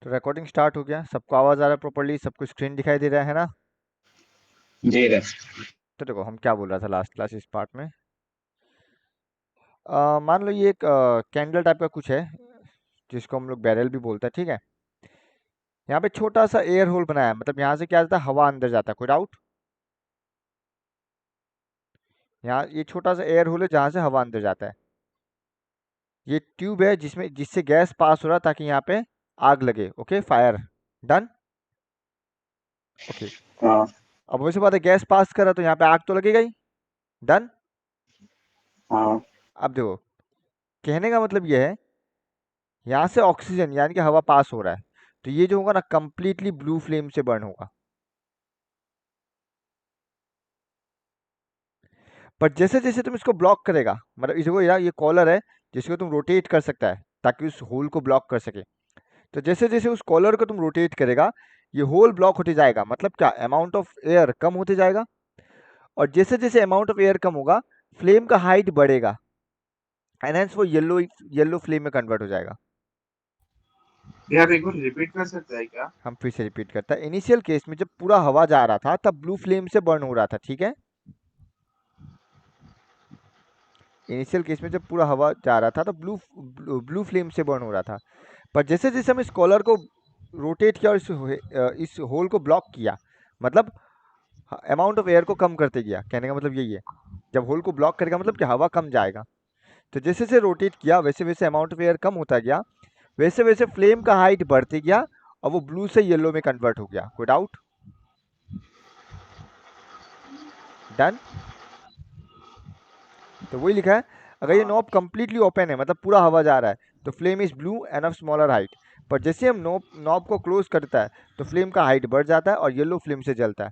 तो recording start हो गया, सबको आवाज़ आ रहा है प्रॉपर्ली, सबको स्क्रीन दिखाई दे रहा है ना? जी रहे। तो देखो हम क्या बोल रहा था लास्ट क्लास इस पार्ट में। मान लो ये एक कैंडल टाइप का कुछ है जिसको हम लोग बैरल भी बोलते हैं, ठीक है। यहाँ पे छोटा सा एयर होल बनाया है, मतलब यहाँ से क्या जाता है, हवा अंदर जाता है। कोई डाउट? यहाँ ये छोटा सा एयर होल है जहाँ से हवा अंदर जाता है। ये ट्यूब है जिससे गैस पास हो रहा है ताकि यहाँ पे आग लगे। Okay, fire done. ओके, हाँ अब वैसे बात है, गैस पास कर रहा तो यहाँ पे आग तो लगेगा ही। डन। हाँ। अब देखो, कहने का मतलब ये है, यहाँ से ऑक्सीजन यानी कि हवा पास हो रहा है, तो ये जो होगा ना कंप्लीटली ब्लू फ्लेम से बर्न होगा। पर जैसे जैसे तुम इसको ब्लॉक करेगा, मतलब इसको यार ये कॉलर है जिसको तुम रोटेट कर सकता है ताकि उस होल को ब्लॉक कर सके। तो जैसे जैसे उस कॉलर को तुम रोटेट करेगा, ये होल ब्लॉक होते जाएगा, मतलब क्या, अमाउंट ऑफ एयर कम होते जाएगा। और जैसे जैसे अमाउंट ऑफ एयर कम होगा, फ्लेम का हाइट बढ़ेगा, एंड हेंस वो येलो येलो फ्लेम में कन्वर्ट हो जाएगा। यार एक बार रिपीट कर सकता है क्या? हम फिर से रिपीट करता है, इनिशियल केस में जब पूरा हवा जा रहा था तब ब्लू फ्लेम से बर्न हो रहा था, ठीक है। इनिशियल केस में जब पूरा हवा जा रहा था तो ब्लू ब्लू फ्लेम से बर्न हो रहा था। पर जैसे जैसे हम इस कॉलर को रोटेट किया और इस होल को ब्लॉक किया, मतलब अमाउंट ऑफ एयर को कम करते गया, कहने का मतलब यही है। जब होल को ब्लॉक करेगा मतलब कि हवा कम जाएगा। तो जैसे जैसे रोटेट किया वैसे वैसे अमाउंट ऑफ एयर कम होता गया, वैसे वैसे फ्लेम का हाइट बढ़ते गया, और वो ब्लू से येलो में कन्वर्ट हो गया। कोई डाउट? डन। तो वही लिखा है, अगर ये हाँ। नॉब कंप्लीटली ओपन है, मतलब पूरा हवा जा रहा है, तो flame is blue end of smaller height. पर जैसे हम नॉब नॉब को क्लोज करता है तो फ्लेम का हाइट बढ़ जाता है और येलो फ्लेम से जलता है।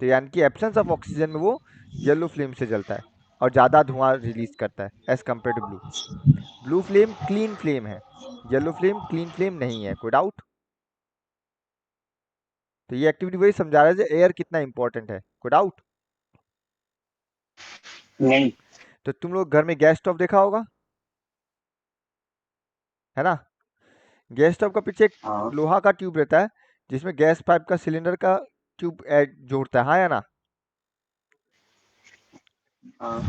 तो यानी कि एब्सेंस ऑफ ऑक्सीजन में वो येलो फ्लेम से जलता है और ज़्यादा धुआं रिलीज करता है as compare to blue. Blue flame clean flame है, येलो फ्लेम क्लीन फ्लेम नहीं है। कोई डाउट? तो ये एक्टिविटी वही समझा रहा है जो एयर कितना इंपॉर्टेंट है। कोई डाउट? नहीं। तो तुम लोग घर में गैस स्टोव देखा होगा, है ना? गैस स्टोव का पीछे एक हाँ लोहा का ट्यूब रहता है जिसमें गैस पाइप का सिलेंडर का ट्यूब जोड़ता है, हाँ या ना? हाँ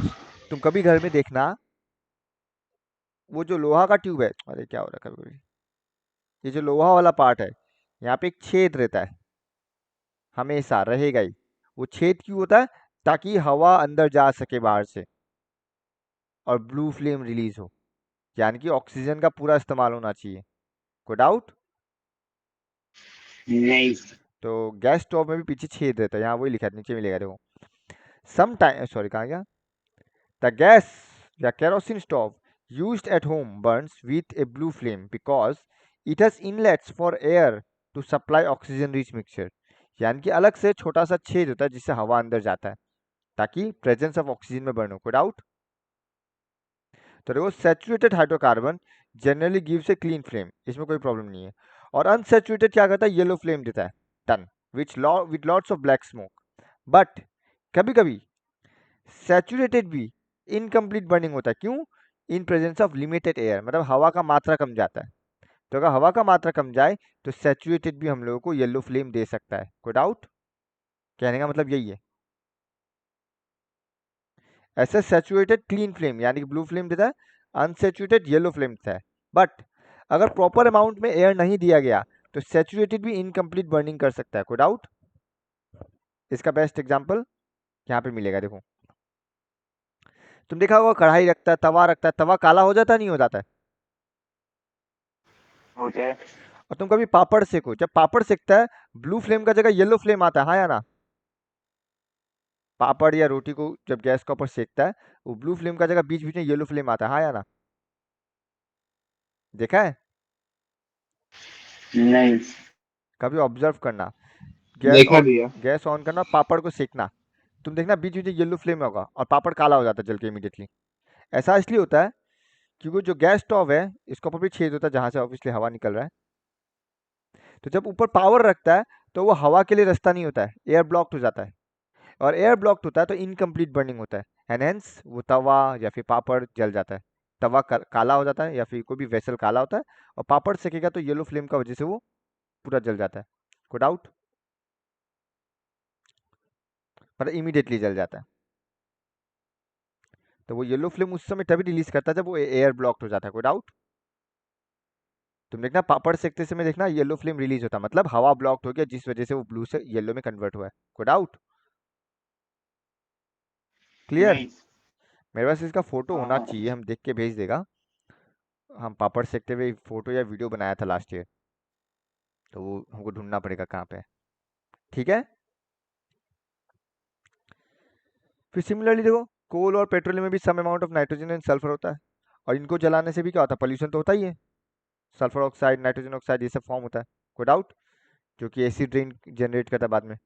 तुम कभी घर में देखना, वो जो लोहा का ट्यूब है, अरे क्या हो रहा है कभी, ये जो लोहा वाला पार्ट है, यहाँ पे एक छेद रहता है, हमेशा रहेगा ही। वो छेद क्यों होता है? ताकि हवा अंदर जा सके बाहर से और ब्लू फ्लेम रिलीज हो, यानी कि ऑक्सीजन का पूरा इस्तेमाल होना चाहिए। कोई डाउट? नहीं। तो गैस स्टोव में भी पीछे छेद रहता है, यहाँ वही लिखा है, नीचे में लिखा है देखो। सम टाइम, सॉरी कहाँ गया, द gas या kerosene stove used at home burns with a blue flame because it has inlets for air to supply oxygen rich mixture। यानी कि अलग से छोटा सा छेद होता है जिससे हवा अंदर जाता है ताकि प्रेजेंस ऑफ ऑक्सीजन में बर्न हो। कोई डाउट? तो देखो, saturated hydrocarbon generally gives a clean flame, इसमें कोई प्रॉब्लम नहीं है। और अनसैचुरेटेड क्या करता है, येलो फ्लेम देता है। Done. Which lots of black smoke. But कभी कभी सैचुरेटेड भी इनकम्प्लीट बर्निंग होता है। क्यों? इन प्रेजेंस ऑफ लिमिटेड एयर, मतलब हवा का मात्रा कम जाता है। तो अगर हवा का मात्रा कम जाए तो सैचुरेटेड भी हम लोगों को येलो फ्लेम दे सकता है। कोई डाउट? कहने का मतलब यही है। ऐसे सैचुरेटेड क्लीन फ्लेम यानी कि ब्लू फ्लेम देता है, अनसैचुरेटेड येलो फ्लेम देता है। बट अगर प्रॉपर अमाउंट में एयर नहीं दिया गया तो सैचुरेटेड भी इनकम्प्लीट बर्निंग कर सकता है। कोई डाउट? इसका बेस्ट एग्जांपल यहाँ पे मिलेगा, देखो। तुम देखा होगा, कढ़ाई रखता है, तवा रखता है, तवा काला हो जाता है, नहीं हो जाता है? मुझे। और तुम कभी पापड़ सेको, जब पापड़ सेकता है ब्लू फ्लेम का जगह येलो फ्लेम आता है, हाँ या ना? पापड़ या रोटी को जब गैस के ऊपर सेकता है, वो ब्लू फ्लेम का जगह बीच बीच में येलो फ्लेम आता है, हाँ या ना? देखा है? नहीं। कभी ऑब्जर्व करना, गैस देखा ऑन, दिया। गैस ऑन करना, पापड़ को सेकना, तुम देखना बीच बीच में येलो फ्लेम होगा और पापड़ काला हो जाता है जल के इमीडिएटली। ऐसा इसलिए होता है क्योंकि जो गैस स्टोव है इसके ऊपर भी छेद होता है जहाँ से ऑब्वियसली हवा निकल रहा है। तो जब ऊपर पावर रखता है तो वो हवा के लिए रास्ता नहीं होता है, एयर ब्लॉक्ड हो जाता है। और एयर ब्लॉक्ड होता है तो इनकम्प्लीट बर्निंग होता है, एंड हेंस वो तवा या फिर पापड़ जल जाता है। तवा काला हो जाता है या फिर कोई भी वेसल काला होता है, और पापड़ सेकेगा तो येलो फ्लेम का वजह से वो पूरा जल जाता है, कोई डाउट? मतलब इमीडिएटली जल जाता है। तो वो येलो फ्लेम उस समय तभी रिलीज करता है जब वो एयर ब्लॉक्ड हो जाता है, कोई डाउट? तुम देखना पापड़ सेकते समय देखना येलो फ्लेम रिलीज होता है, मतलब हवा ब्लॉक्ड हो गया जिस वजह से वो ब्लू से येलो में कन्वर्ट हुआ है, कोई डाउट? क्लियर? नहीं। मेरे पास इसका फोटो हाँ होना हाँ। चाहिए, हम देख के भेज देगा। हम पापड़ सेकते हुए फोटो या वीडियो बनाया था लास्ट ईयर, तो वो हमको ढूंढना पड़ेगा कहाँ पे है। ठीक है, फिर सिमिलरली देखो, कोल और पेट्रोलियम में भी some amount of nitrogen and sulphur होता है, और इनको जलाने से भी क्या होता है, पोल्यूशन तो होता ही है। सल्फर ऑक्साइड, नाइट्रोजन ऑक्साइड, ये सब फॉर्म होता है, कोई डाउट? जो कि एसिड रेन जनरेट करता है बाद में,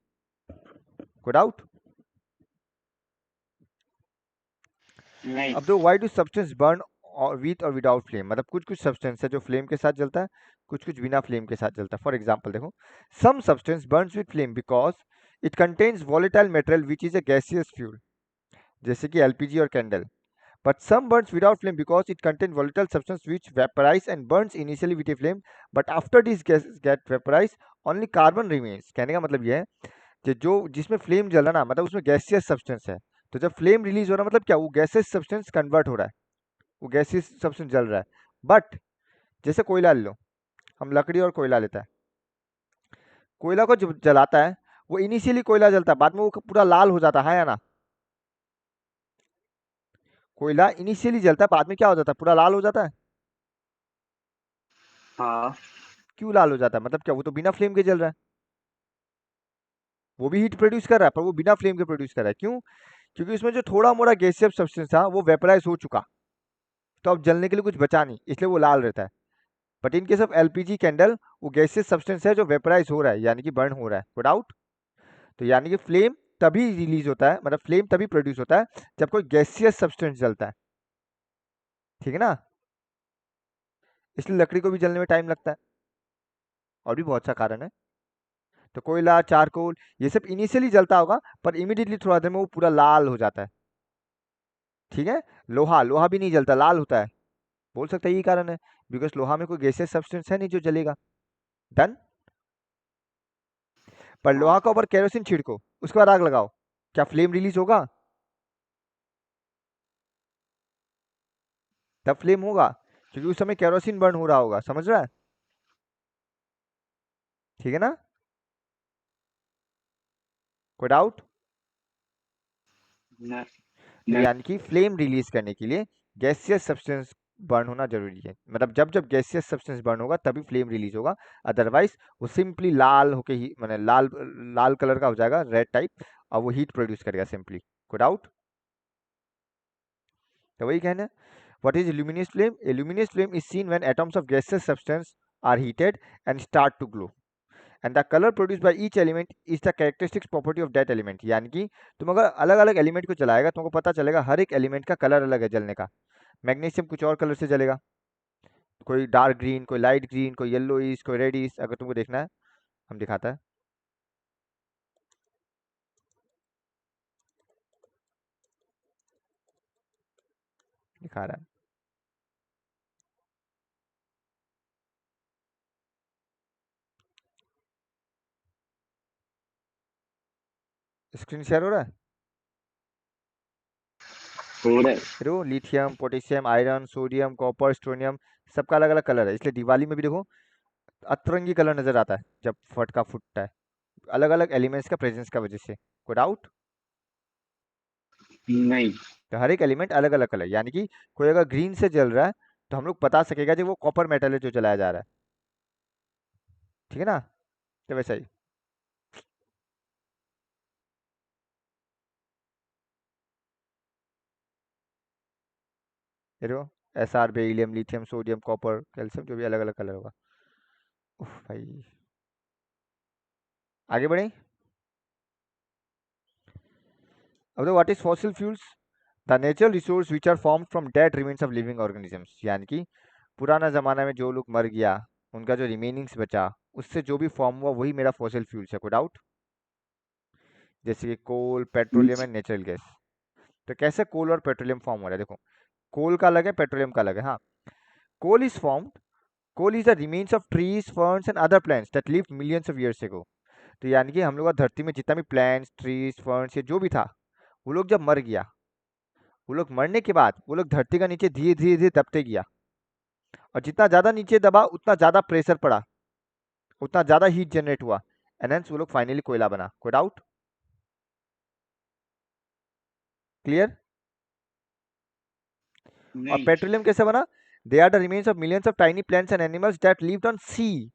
कोई डाउट? नहीं। अब देखो, व्हाई डू सब्सटेंस बर्न और विथ और विदाउट फ्लेम, मतलब कुछ कुछ सब्सटेंस है जो फ्लेम के साथ जलता है, कुछ कुछ बिना फ्लेम के साथ जलता है। फॉर एग्जांपल देखो, some substance burns with flame because it contains volatile material which is a gaseous fuel, जैसे कि एलपीजी और candle. But some burns without flame because it contains volatile substance which vaporize and burns initially with a flame, but after these gases get vaporized, only carbon remains। कहने का मतलब यह है कि जो जिसमें फ्लेम जल रहा ना, मतलब उसमें गैसियस सब्सटेंस है, तो जब फ्लेम रिलीज हो रहा है मतलब क्या, वो गैसियस सब्सटेंस कन्वर्ट हो रहा है, वो गैसियस सब्सटेंस जल रहा है। बट जैसे कोयला ले लो, हम लकड़ी और कोयला लेता है, कोयला को जब जलाता है, वो इनिशियली कोयला जलता है, बाद में वो पूरा लाल हो जाता है या ना? कोयला इनिशियली जलता है, बाद में क्या हो जाता है, पूरा लाल हो जाता है। हाँ। क्यों लाल हो जाता है, मतलब क्या, वो तो बिना फ्लेम के जल रहा है, वो भी हीट प्रोड्यूस कर रहा है, पर वो बिना फ्लेम के प्रोड्यूस कर रहा है। क्यों? क्योंकि उसमें जो थोड़ा मोड़ा गैसियस सब्सटेंस था वो वेपराइज हो चुका, तो अब जलने के लिए कुछ बचा नहीं, इसलिए वो लाल रहता है। But in case of LPG candle, वो गैसियस सब्सटेंस है जो वेपराइज हो रहा है, यानी कि बर्न हो रहा है, कोई डाउट? तो यानी कि फ्लेम तभी रिलीज होता है, मतलब फ्लेम तभी प्रोड्यूस होता है जब कोई गैसियस सब्सटेंस जलता है, ठीक है ना? इसलिए लकड़ी को भी जलने में टाइम लगता है, और भी बहुत सा कारण है। तो कोयला, चारकोल, ये सब इनिशियली जलता होगा, पर इमीडिएटली थोड़ा देर में वो पूरा लाल हो जाता है, ठीक है? लोहा, लोहा भी नहीं जलता, लाल होता है, बोल सकते हैं यही कारण है, बिकॉज लोहा में कोई गैसियस सब्सटेंस है नहीं जो जलेगा। डन। पर हाँ। लोहा के ऊपर केरोसिन छिड़को, उसके बाद आग लगाओ, क्या फ्लेम रिलीज होगा? तब फ्लेम होगा, क्योंकि उस समय केरोसिन बर्न हो रहा होगा, समझ रहा है? ठीक है ना? कोई डाउट? न- तो नहीं। यानी कि फ्लेम रिलीज करने के लिए गैसियस सब्सटेंस बर्न होना जरूरी है, मतलब जब जब गैसियस सब्सटेंस बर्न होगा तभी फ्लेम रिलीज होगा, अदरवाइज वो सिंपली लाल होके ही, मतलब लाल लाल कलर का हो जाएगा, रेड टाइप, और वो हीट प्रोड्यूस करेगा सिंपली। कोई डाउट? तो वही कहना है, what is a luminous flame? A luminous flame is seen when atoms of gaseous substance are heated and start to glow, and the color produced by each element is the characteristic property of that element। यानी कि तुम अगर अलग अलग element को जलाएगा, तुमको पता चलेगा हर एक एलिमेंट का कलर अलग है जलने का। मैग्नीशियम कुछ और कलर से जलेगा, कोई डार्क ग्रीन, कोई लाइट ग्रीन, कोई येलोइश, कोई रेडिश, अगर तुमको देखना है हम दिखाता है, दिखा रहा है, स्क्रीन शेयर हो रहा है? हो रहा है। देखो, lithium, potassium, iron, sodium, copper, strontium, सबका अलग अलग कलर है, इसलिए दिवाली में भी देखो अतरंगी कलर नजर आता है जब फटका फूटता है, अलग अलग एलिमेंट्स का प्रेजेंस का वजह से। कोई डाउट? नहीं। तो हर एक एलिमेंट अलग अलग कलर, यानी कि कोई अगर ग्रीन से जल रहा है तो हम लोग बता सकेगा कि वो कॉपर मेटल है जो जलाया जा रहा है, ठीक है ना? तो वैसा ही, ये देखो, S R, beryllium, lithium, sodium, copper, calcium, जो भी अलग अलग कलर होगा। उफ भाई, आगे बढ़े। अब तो what is fossil fuels? The natural resource which are formed from dead remains of living organisms, यानी कि पुराना जमाना में जो लोग मर गया, उनका जो रिमेनिंग्स बचा, उससे जो भी फॉर्म हुआ वही मेरा फॉसिल फ्यूल्स है, कोई डाउट? जैसे कि कोल, पेट्रोलियम एंड नेचुरल गैस। तो कैसे कोल और पेट्रोलियम फॉर्म हो रहा है, देखो, कोल का अलग है, पेट्रोलियम का अलग है। हाँ, coal is formed coal is the remains of trees ferns and other plants that lived millions of years ago. तो यानी कि हम लोग का धरती में जितना भी प्लांट्स ट्रीज फर्न्स ये जो भी था, वो लोग जब मर गया, वो लोग मरने के बाद वो लोग धरती का नीचे धीरे धीरे धीरे दबते गया, और जितना ज़्यादा नीचे दबा उतना ज़्यादा प्रेशर पड़ा, उतना ज़्यादा हीट जनरेट हुआ, एंड हेंस वो लोग फाइनली कोयला बना। कोई डाउट? क्लियर? और नहीं। पेट्रोलियम कैसे बना? They are the remains of millions of tiny plants and animals that lived on sea.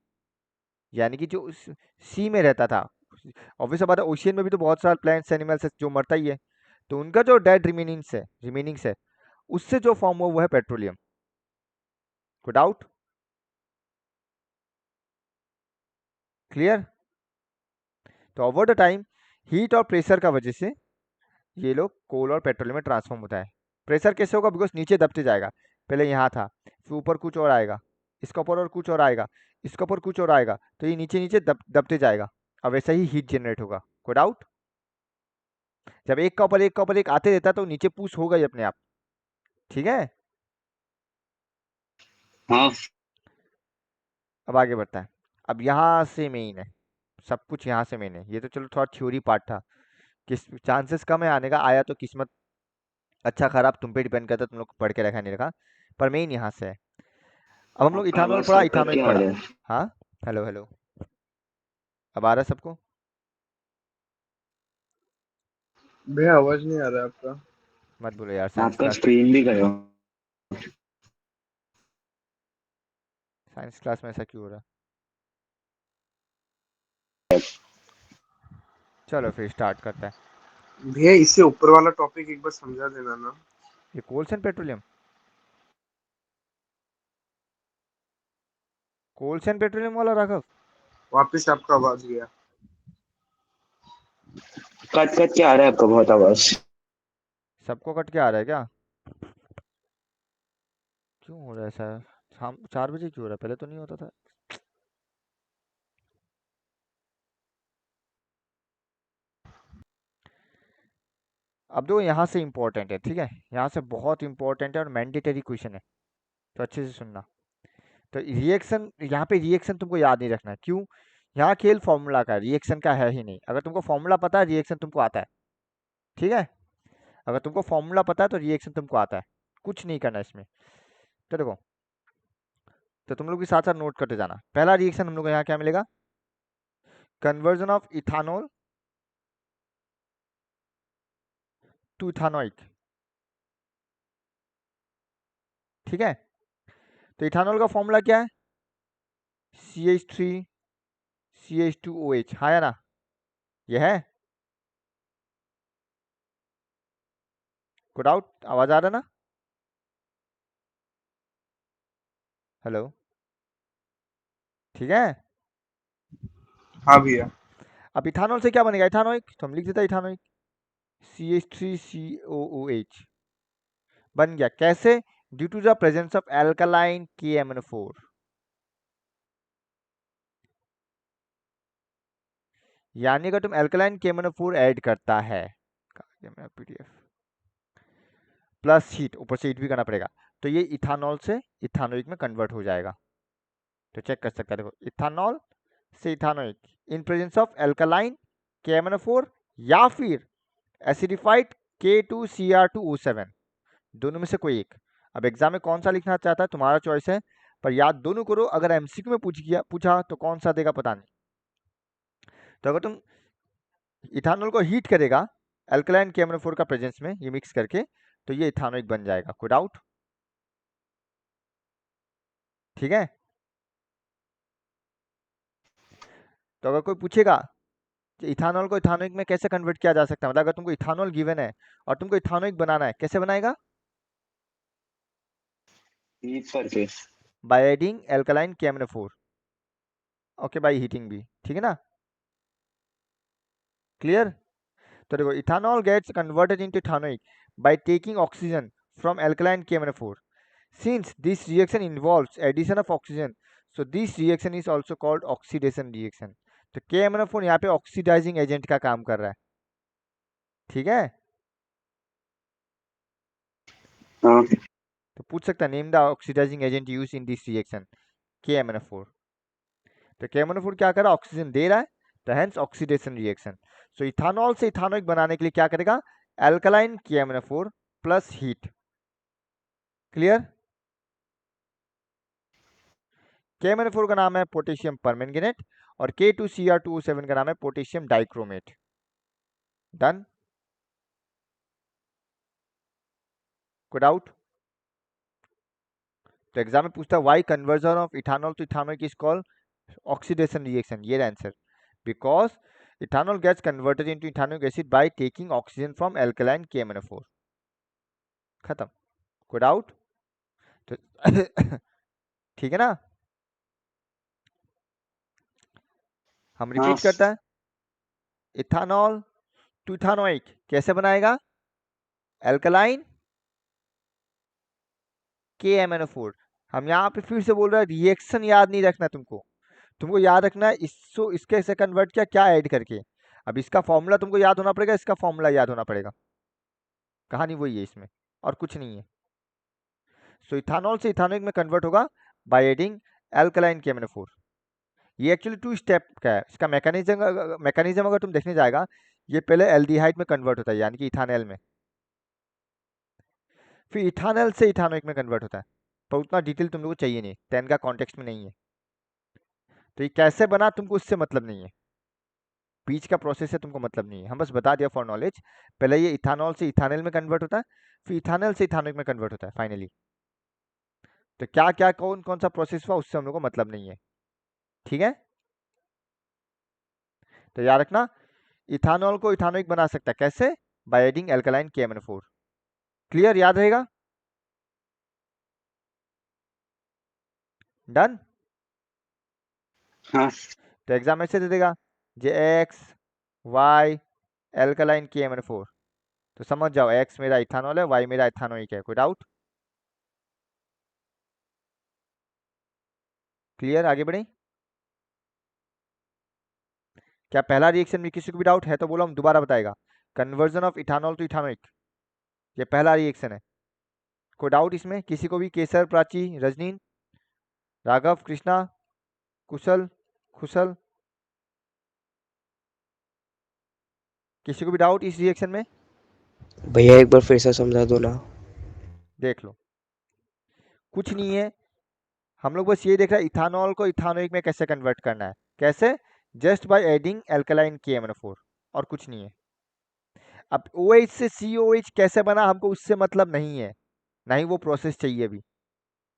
यानी कि जो सी में रहता था, ऑब्वियस बात है ओशियन में भी तो बहुत सारे प्लांट्स एनिमल्स है जो मरता ही है, तो उनका जो डेड रिमेनिंग्स है उससे जो फॉर्म हुआ वो है पेट्रोलियम। कोई डाउट? क्लियर? तो ओवर द टाइम हीट और प्रेशर का वजह से ये लोग कोल और पेट्रोलियम में ट्रांसफॉर्म होता है। प्रेशर कैसे होगा? बिकॉज नीचे दबते जाएगा, पहले यहाँ था, फिर ऊपर कुछ और आएगा, इसका ऊपर और कुछ और आएगा, इसका ऊपर कुछ और आएगा, तो ये नीचे नीचे दबते जाएगा, और वैसा ही हीट जनरेट होगा। कोई डाउट? जब एक का ऊपर एक का ऊपर एक आते रहता है तो नीचे पुश होगा ही अपने आप। ठीक है, हाँ। अब आगे बढ़ता है। अब यहाँ से मेन है, सब कुछ यहाँ से मेन है। ये तो चलो थोड़ा थ्योरी पार्ट था, किस चांसेस कम है आने का, आया तो किस्मत अच्छा खराब तुम पे डिपेंड करता है, तुम लोग को पढ़ के रखा नहीं रखा, पर मेन यहाँ से है। अब हम लोग आपका इथानॉल आवाज पढ़ा, कट कट इथानोइक के आ पढ़ा। रहा है। हाँ, हेलो हेलो, अब आ रहा है सबको? भैया आवाज नहीं आ रहा है आपका। मत बोलो यार, साइंस आपका क्लास, स्क्रीन भी गया। साइंस क्लास में ऐसा क्यों हो रहा है? चलो फिर स्टार्ट करता है। भैया इससे ऊपर वाला टॉपिक एक बार समझा देना ना। ये Coles and petroleum, Coles and petroleum वाला राघव? वापस आपका आवाज गया। कट कट के आ रहा है आपका बहुत आवाज। सबको कट के आ रहा है क्या? क्यों हो रहा है ऐसा? शाम 4 बजे क्यों हो रहा है? पहले तो नहीं होता था। अब दो यहाँ से इम्पोर्टेंट है, ठीक है, यहाँ से बहुत इंपॉर्टेंट है और मैंडेटरी क्वेश्चन है, तो अच्छे से सुनना। तो रिएक्शन, यहाँ पे रिएक्शन तुमको याद नहीं रखना है। क्यों? यहाँ खेल फॉर्मूला का, रिएक्शन का है ही नहीं। अगर तुमको फॉर्मूला पता है, रिएक्शन तुमको आता है। ठीक है, अगर तुमको फॉर्मूला पता है तो रिएक्शन तुमको आता है, कुछ नहीं करना इसमें। तो देखो, तो तुम लोग भी साथ साथ नोट करते जाना। पहला रिएक्शन हम लोग को यहाँ क्या मिलेगा? Conversion of ethanol to ethanoic. ठीक है, तो इथानॉल का फॉर्मूला क्या है? CH3CH2OH, हाँ या ना? यह है? गुड आउट, आवाज आ रहा है ना? हेलो, ठीक है। हाँ भैया। अब इथानॉल से क्या बनेगा? इथानोइक, तो हम लिख देता इथानोइक, CH3COOH बन गया। कैसे? Due to the presence of alkaline KMnO4। यानी अगर तुम एल्कालाइन KMnO4 ऐड करता है, PDF प्लस हीट, ऊपर से हीट भी करना पड़ेगा, तो ये इथानॉल से इथानोइक में कन्वर्ट हो जाएगा। तो चेक कर सकते हैं, देखो, इथानॉल से ethanoic in presence of alkaline KMnO4 या फिर एसिडिफाइड K2Cr2O7, दोनों में से कोई एक। अब एग्जाम में कौन सा लिखना चाहता है तुम्हारा चॉइस है, पर याद दोनों करो। अगर MCQ में पूछा तो कौन सा देगा पता नहीं। तो अगर तुम इथानॉल को हीट करेगा अल्कलाइन KMnO4 का प्रेजेंस में ये मिक्स करके, तो ये इथानोइक बन जाएगा। कोई डाउट? ठीक है, तो अगर कोई पूछेगा कि इथानॉल को इथानोइक में कैसे कन्वर्ट किया जा सकता है, मतलब अगर तुमको इथानॉल गिवन है और तुमको इथानोइक बनाना है, कैसे बनाएगा? हीट करके। By adding alkaline KMnO4, okay, by heating भी, ठीक है ना? क्लियर? तो देखो, ethanol gets converted into ethanoic by taking oxygen from alkaline KMnO4। Since this reaction involves addition of oxygen, so this reaction is also called oxidation reaction. तो KMnO4 यहाँ पे oxidising agent का काम कर रहा है। ठीक है, हाँ। तो पूछ सकता है name the oxidising agent use in this reaction, KMnO4। तो KMnO4 क्या कर रहा है, ऑक्सीजन दे रहा है, तो हेंस ऑक्सीडेशन रिएक्शन। सो इथानॉल से इथानोइक बनाने के लिए क्या करेगा, alkaline KMnO4 plus heat. Clear. KMnO4 का नाम है पोटेशियम परमैंगनेट और K2Cr2O7 का नाम है पोटेशियम डाइक्रोमेट। डन। कोई डाउट? तो एग्जाम में पूछता है why conversion of ethanol to ethanoic is called oxidation reaction. ये answer, because ethanol gets converted into ethanoic acid by taking oxygen from alkaline KMnO4। खत्म। कोई डाउट? तो ठीक है ना, हम हाँ रिपीट करता है, इथानॉल टू इथानोइक कैसे बनाएगा, एल्कलाइन KMnO4। हम यहाँ पे फिर से बोल रहे हैं रिएक्शन याद नहीं रखना तुमको याद रखना है इसको इसके से कन्वर्ट किया क्या ऐड करके। अब इसका फॉर्मूला तुमको याद होना पड़ेगा, इसका फॉर्मूला याद होना पड़ेगा, कहानी वही है इसमें और कुछ नहीं है। सो इथानॉल से इथानोइक में कन्वर्ट होगा बाय एडिंग एल्कलाइन KMnO4। ये एक्चुअली 2 स्टेप का है, इसका मैकेनिज्म अगर तुम देखने जाएगा, ये पहले एल्डिहाइड में कन्वर्ट होता है यानी कि इथानॉल में, फिर इथानॉल से इथानोइक में कन्वर्ट होता है। पर उतना डिटेल तुम लोगों को चाहिए नहीं, 10 का कॉन्टेक्स्ट में नहीं है। तो ये कैसे बना तुमको उससे मतलब नहीं है, बीच का प्रोसेस है तुमको मतलब नहीं है, हम बस बता दिया फॉर नॉलेज। पहले ये इथानॉल से इथानॉल में कन्वर्ट होता है, फिर इथानॉल से इथानोइक में कन्वर्ट होता है फाइनली। तो क्या क्या कौन कौन सा प्रोसेस हुआ उससे हम लोग को मतलब नहीं है, ठीक है। तो याद रखना, इथानॉल को इथानोइक बना सकता है कैसे, bye adding alkaline KMnO4। Clear, याद रहेगा। डन। हाँ तो एग्जाम ऐसे दे देगा जे एक्स वाई एल्कलाइन KMnO4। तो समझ जाओ एक्स मेरा इथानॉल है, वाई मेरा इथानोइक है। कोई डाउट? क्लियर, आगे बढ़े। क्या पहला रिएक्शन में किसी को भी डाउट है तो बोलो, हम दोबारा बताएगा। Conversion of ethanol to ethanoic, ये पहला रिएक्शन है। कोई डाउट इसमें किसी को भी? केसर, प्राची, रजनीन, राघव, कृष्णा, कुशल, खुशल, किसी को भी डाउट इस रिएक्शन में? भैया एक बार फिर से समझा दो ना। देख लो, कुछ नहीं है, हम लोग बस ये देख रहे हैं इथानॉल को इथानोइक में कैसे कन्वर्ट करना है। कैसे? Just by adding alkaline KMnO4, और कुछ नहीं है। अब OH से COH कैसे बना हमको उससे मतलब नहीं है, ना ही वो प्रोसेस चाहिए अभी,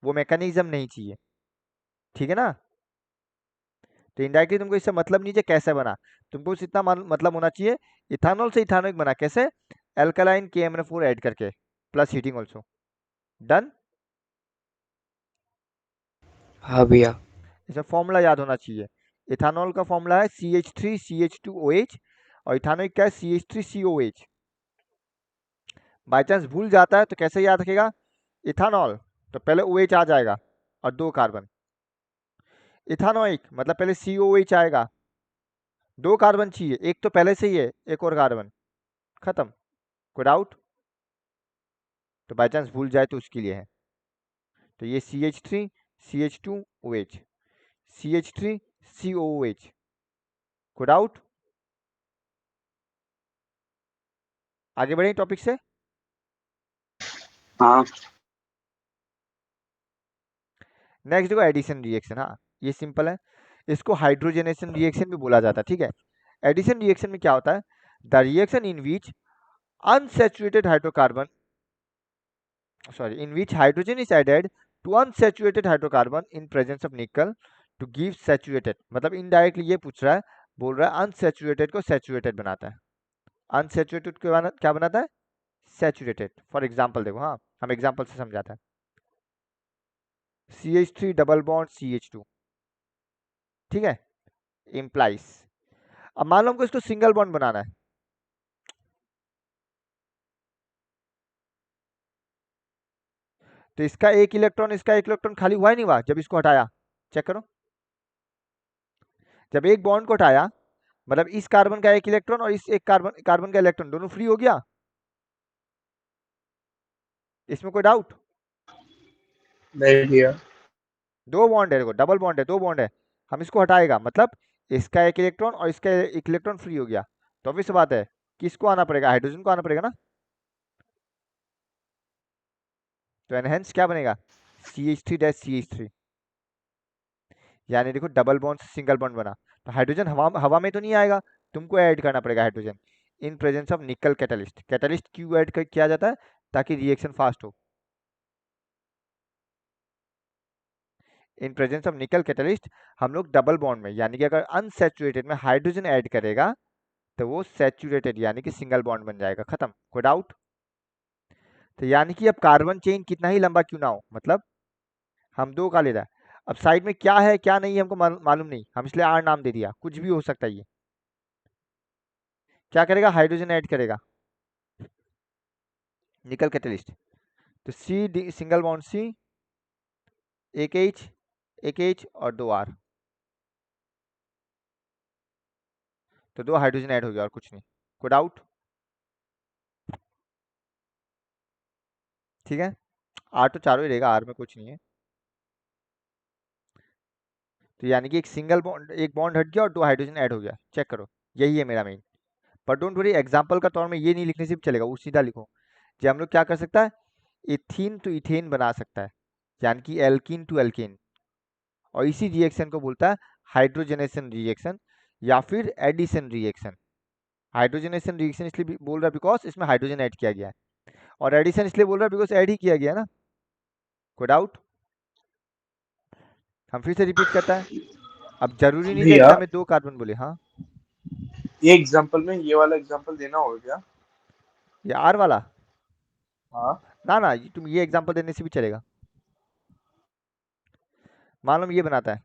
वो मैकेनिज्म नहीं चाहिए, ठीक है ना। तो इनडायरेक्टली तुमको इससे मतलब नहीं है कैसे बना, तुमको बस इतना मतलब होना चाहिए इथानॉल से इथानोइक बना कैसे, एल्कलाइन KMnO4 ऐड करके प्लस हीटिंग ऑल्सो। डन। हाँ भैया। इसमें फॉर्मूला याद होना चाहिए, इथानॉल का फॉर्मूला है CH3CH2OH और इथानोइक का है CH3COH। बाई चांस भूल जाता है तो कैसे याद रखेगा, इथानॉल तो पहले OH आ जाएगा और 2 कार्बन, इथानोइक मतलब पहले COH आएगा, 2 कार्बन चाहिए, एक तो पहले से ही है, एक और कार्बन, खत्म। कोई डाउट? तो बाई चांस भूल जाए तो उसके लिए है। तो ये CH3CH2OH CH3COOH। कोई डाउट? आगे बढ़े टॉपिक से। हाँ नेक्स्ट देखो एडिशन रिएक्शन। हाँ ये सिंपल है, इसको हाइड्रोजनेशन रिएक्शन भी बोला जाता है, ठीक है। एडिशन रिएक्शन में क्या होता है, the reaction in which unsaturated hydrocarbon in which hydrogen is added to unsaturated hydrocarbon in presence of nickel to give saturated, मतलब इनडायरेक्टली ये पूछ रहा है, बोल रहा है अनसेचुरेटेड को सैचुरेटेड बनाता है। अनसेचुरेटेड को क्या बनाता है, सैचुरेटेड। फॉर एग्जांपल देखो, हाँ हम एग्जांपल से समझाता है, CH3 डबल बॉन्ड CH2, ठीक है, इम्प्लाइज। अब मान लो हमको इसको सिंगल बॉन्ड बनाना है, तो इसका एक इलेक्ट्रॉन खाली हुआ ही नहीं हुआ जब इसको हटाया, चेक करो। जब एक बॉन्ड को हटाया मतलब इस कार्बन का एक इलेक्ट्रॉन और इस एक कार्बन का इलेक्ट्रॉन दोनों फ्री हो गया, इसमें कोई डाउट? नहीं भैया। दो बॉन्ड है, देखो डबल बॉन्ड है, दो बॉन्ड है, हम इसको हटाएगा मतलब इसका एक इलेक्ट्रॉन और इसका एक इलेक्ट्रॉन फ्री हो गया, तो ऑब्वियस बात है किसको आना पड़ेगा, हाइड्रोजन को आना पड़ेगा ना। तो एनहेंस क्या बनेगा, CH3-CH3, यानी देखो डबल बॉन्ड से सिंगल बॉन्ड बना, तो हाइड्रोजन हवा में तो नहीं आएगा, तुमको ऐड करना पड़ेगा हाइड्रोजन इन प्रेजेंस ऑफ निकल कैटलिस्ट। कैटलिस्ट क्यों ऐड किया जाता है, ताकि रिएक्शन फास्ट हो। इन प्रेजेंस ऑफ निकल कैटलिस्ट हम लोग डबल बॉन्ड में, यानी कि अगर अनसैचुरेटेड में हाइड्रोजन ऐड करेगा तो वो सैचुरेटेड यानी कि सिंगल बॉन्ड बन जाएगा, खत्म, कोई डाउट। तो यानी कि अब कार्बन चेन कितना ही लंबा क्यों ना हो, मतलब हम दो का ले रहा है, अब साइड में क्या है क्या नहीं है हमको मालूम नहीं, हम इसलिए आर नाम दे दिया, कुछ भी हो सकता है ये। क्या करेगा, हाइड्रोजन ऐड करेगा निकल कैटलिस्ट, तो सी सिंगल बॉन्ड सी, एक एच और दो आर, तो दो हाइड्रोजन ऐड हो गया और कुछ नहीं, कोई डाउट। ठीक है, आर तो चारों ही रहेगा, आर में कुछ नहीं है, तो यानी कि एक सिंगल बॉन्ड, एक बॉन्ड हट गया और दो हाइड्रोजन ऐड हो गया, चेक करो, यही है मेरा मेन। पर डोंट वरी, एग्जाम्पल का तौर में ये नहीं लिखने से भी चलेगा, वो सीधा लिखो, जो हम लोग क्या कर सकता है, इथीन टू इथेन बना सकता है, यानी कि एल्कीन टू एल्कीन, और इसी रिएक्शन को बोलता है हाइड्रोजनेशन रिएक्शन या फिर एडिशन रिएक्शन। हाइड्रोजनेशन रिएक्शन इसलिए बोल रहा है बिकॉज इसमें हाइड्रोजन ऐड किया गया है, और एडिशन इसलिए बोल रहा है बिकॉज ऐड ही किया गया है ना, कोई डाउट। हम फिर से रिपीट करता है, अब जरूरी नहीं था भैया एग्जाम में दो कार्बन बोले, हाँ ये एग्जांपल में ये वाला एग्जांपल देना होगा क्या? ये आर वाला, हाँ ना ना तुम ये एग्जांपल देने से भी चलेगा। मान लो ये बनाता है,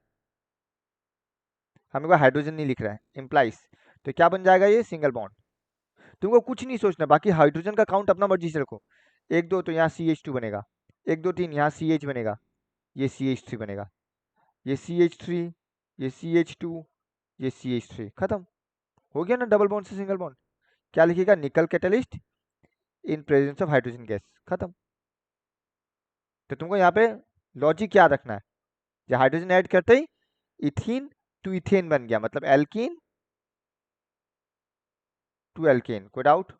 हमें को हाइड्रोजन नहीं लिख रहा है, इम्प्लाइज, तो क्या बन जाएगा ये, सिंगल बॉन्ड। तुमको कुछ नहीं सोचना, बाकी हाइड्रोजन का काउंट अपना मर्जी से रखो, एक दो तो यहाँ CH2 बनेगा, एक दो तीन यहाँ CH बनेगा, ये CH3 बनेगा, ये CH3, ये CH2, ये CH3, खत्म हो गया ना डबल बॉन्ड से सिंगल बॉन्ड। क्या लिखेगा, निकल catalyst in presence of hydrogen gas, खत्म। तो तुमको यहाँ पे लॉजिक याद रखना है, जब हाइड्रोजन ऐड करते ही इथीन टू इथेन बन गया, मतलब एल्कीन टू एल्केन, कोई डाउट,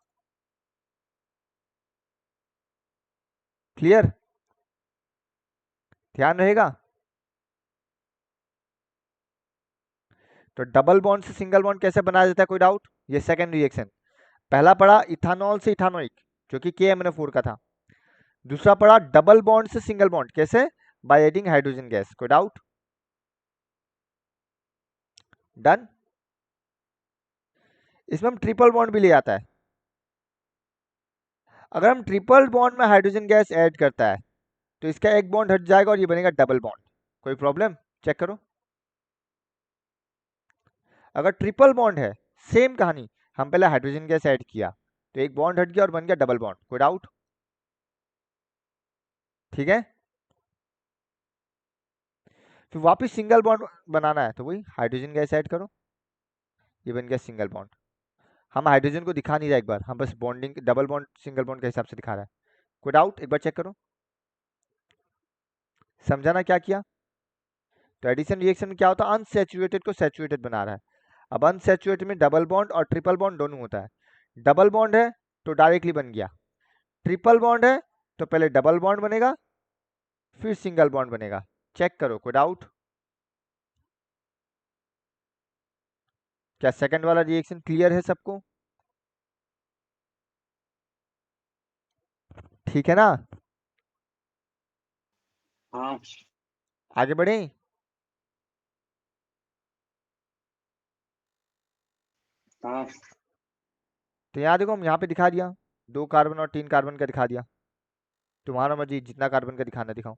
क्लियर, ध्यान रहेगा। तो डबल बॉन्ड से सिंगल बॉन्ड कैसे बनाया जाता है, कोई डाउट। ये सेकंड रिएक्शन, पहला पढ़ा इथानॉल से इथानोइक जो कि KMnO4 का था, दूसरा पढ़ा डबल बॉन्ड से सिंगल बॉन्ड कैसे, बाय एडिंग हाइड्रोजन गैस, कोई डाउट, डन। इसमें हम ट्रिपल बॉन्ड भी ले आता है, अगर हम ट्रिपल बॉन्ड में हाइड्रोजन गैस ऐड करता है तो इसका एक बॉन्ड हट जाएगा और ये बनेगा डबल बॉन्ड, कोई प्रॉब्लम, चेक करो। अगर ट्रिपल बॉन्ड है, सेम कहानी, हम पहले हाइड्रोजन गैस ऐड किया तो एक बॉन्ड हट गया और बन गया डबल बॉन्ड, कोई डाउट, ठीक है। फिर वापस सिंगल बॉन्ड बनाना है तो वही हाइड्रोजन गैस ऐड करो, ये बन गया सिंगल बॉन्ड। हम हाइड्रोजन को दिखा नहीं रहा एक बार, हम बस bonding double bond single bond के हिसाब से दिखा रहा है, कोई डाउट, एक बार चेक करो, समझाना क्या किया। तो एडिशन रिएक्शन में क्या होता है, अनसैचुरेटेड को सैचुरेटेड बना रहा है। अब अनसैचुरेटेड में डबल बॉन्ड और ट्रिपल बॉन्ड दोनों होता है, डबल बॉन्ड है तो डायरेक्टली बन गया, ट्रिपल बॉन्ड है तो पहले डबल बॉन्ड बनेगा फिर सिंगल बॉन्ड बनेगा, चेक करो, कोई डाउट। क्या सेकंड वाला रिएक्शन क्लियर है सबको, ठीक है ना, हाँ आगे बढ़े। हाँ तो यहाँ देखो हम यहाँ पे दिखा दिया, दो कार्बन और तीन कार्बन का दिखा दिया, तुम्हारा मर्जी जितना कार्बन का दिखाना दिखाओ।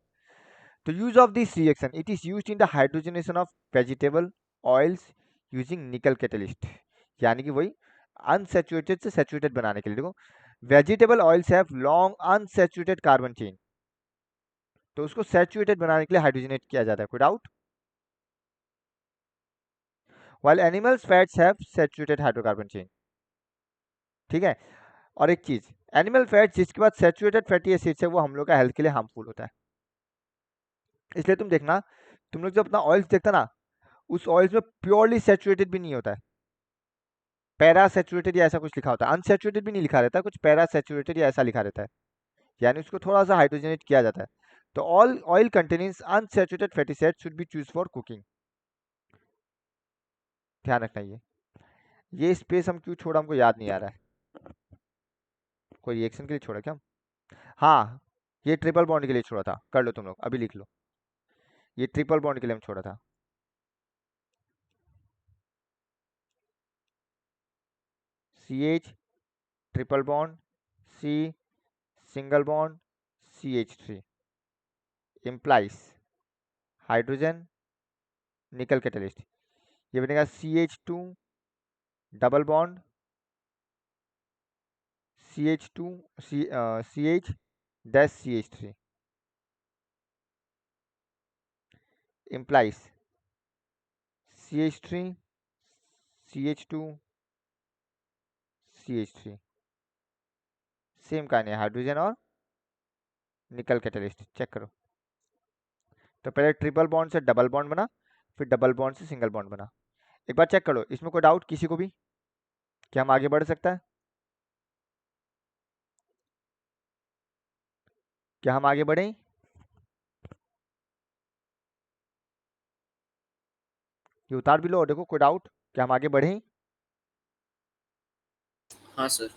तो use of this reaction, it is used in the hydrogenation of vegetable oils using निकल कैटलिस्ट, यानी कि वही अनसैचुरेटेड से सैचुरेटेड बनाने के लिए। देखो vegetable oils have long unsaturated carbon chain, तो उसको सैचुरेटेड बनाने के लिए हाइड्रोजनेट किया जाता है, कोई doubt. While animals fats have saturated hydrocarbon chain, ठीक है। और एक चीज, एनिमल फैट जिसके बाद सैचुरेटेड फैटी एसिड्स है वो हम लोग का हेल्थ के लिए हार्मफुल होता है, इसलिए तुम देखना तुम लोग जब अपना ऑयल्स देखता ना, उस ऑयल्स में प्योरली सेचुरेटेड भी नहीं होता है, पैरा सेचुरेटेड या ऐसा कुछ लिखा होता है। अनसेचुरेटेड भी नहीं लिखा रहता है, कुछ पैरा सेचुरेटेड या ऐसा लिखा रहता है, यानी उसको थोड़ा सा हाइड्रोजनेट किया जाता है। तो all oil containing unsaturated fatty acids should be choose for cooking. ध्यान रखना ये स्पेस हम क्यों छोड़ा हमको याद नहीं आ रहा है, कोई रिएक्शन के लिए छोड़ा क्या? हाँ, ये ट्रिपल बॉन्ड के लिए छोड़ा था, कर लो तुम लोग, अभी लिख लो, ये ट्रिपल बॉन्ड के लिए हम छोड़ा था। CH triple bond, C single bond, CH3 implies hydrogen निकल कैटलिस्ट। ये बनेगा CH2 double bond CH2 CH dash CH3 implies CH3 CH2 CH3 same का नहीं, हाइड्रोजन और निकल कैटलिस्ट। चेक करो, तो पहले ट्रिपल बॉन्ड से डबल बॉन्ड बना, फिर डबल बॉन्ड से सिंगल बॉन्ड बना। एक बार चेक करो, इसमें कोई डाउट किसी को भी कि हम आगे बढ़ सकता है? क्या हम आगे बढ़ें? ये उतार भी लो और देखो कोई डाउट, क्या हम आगे बढ़ें? हाँ सर।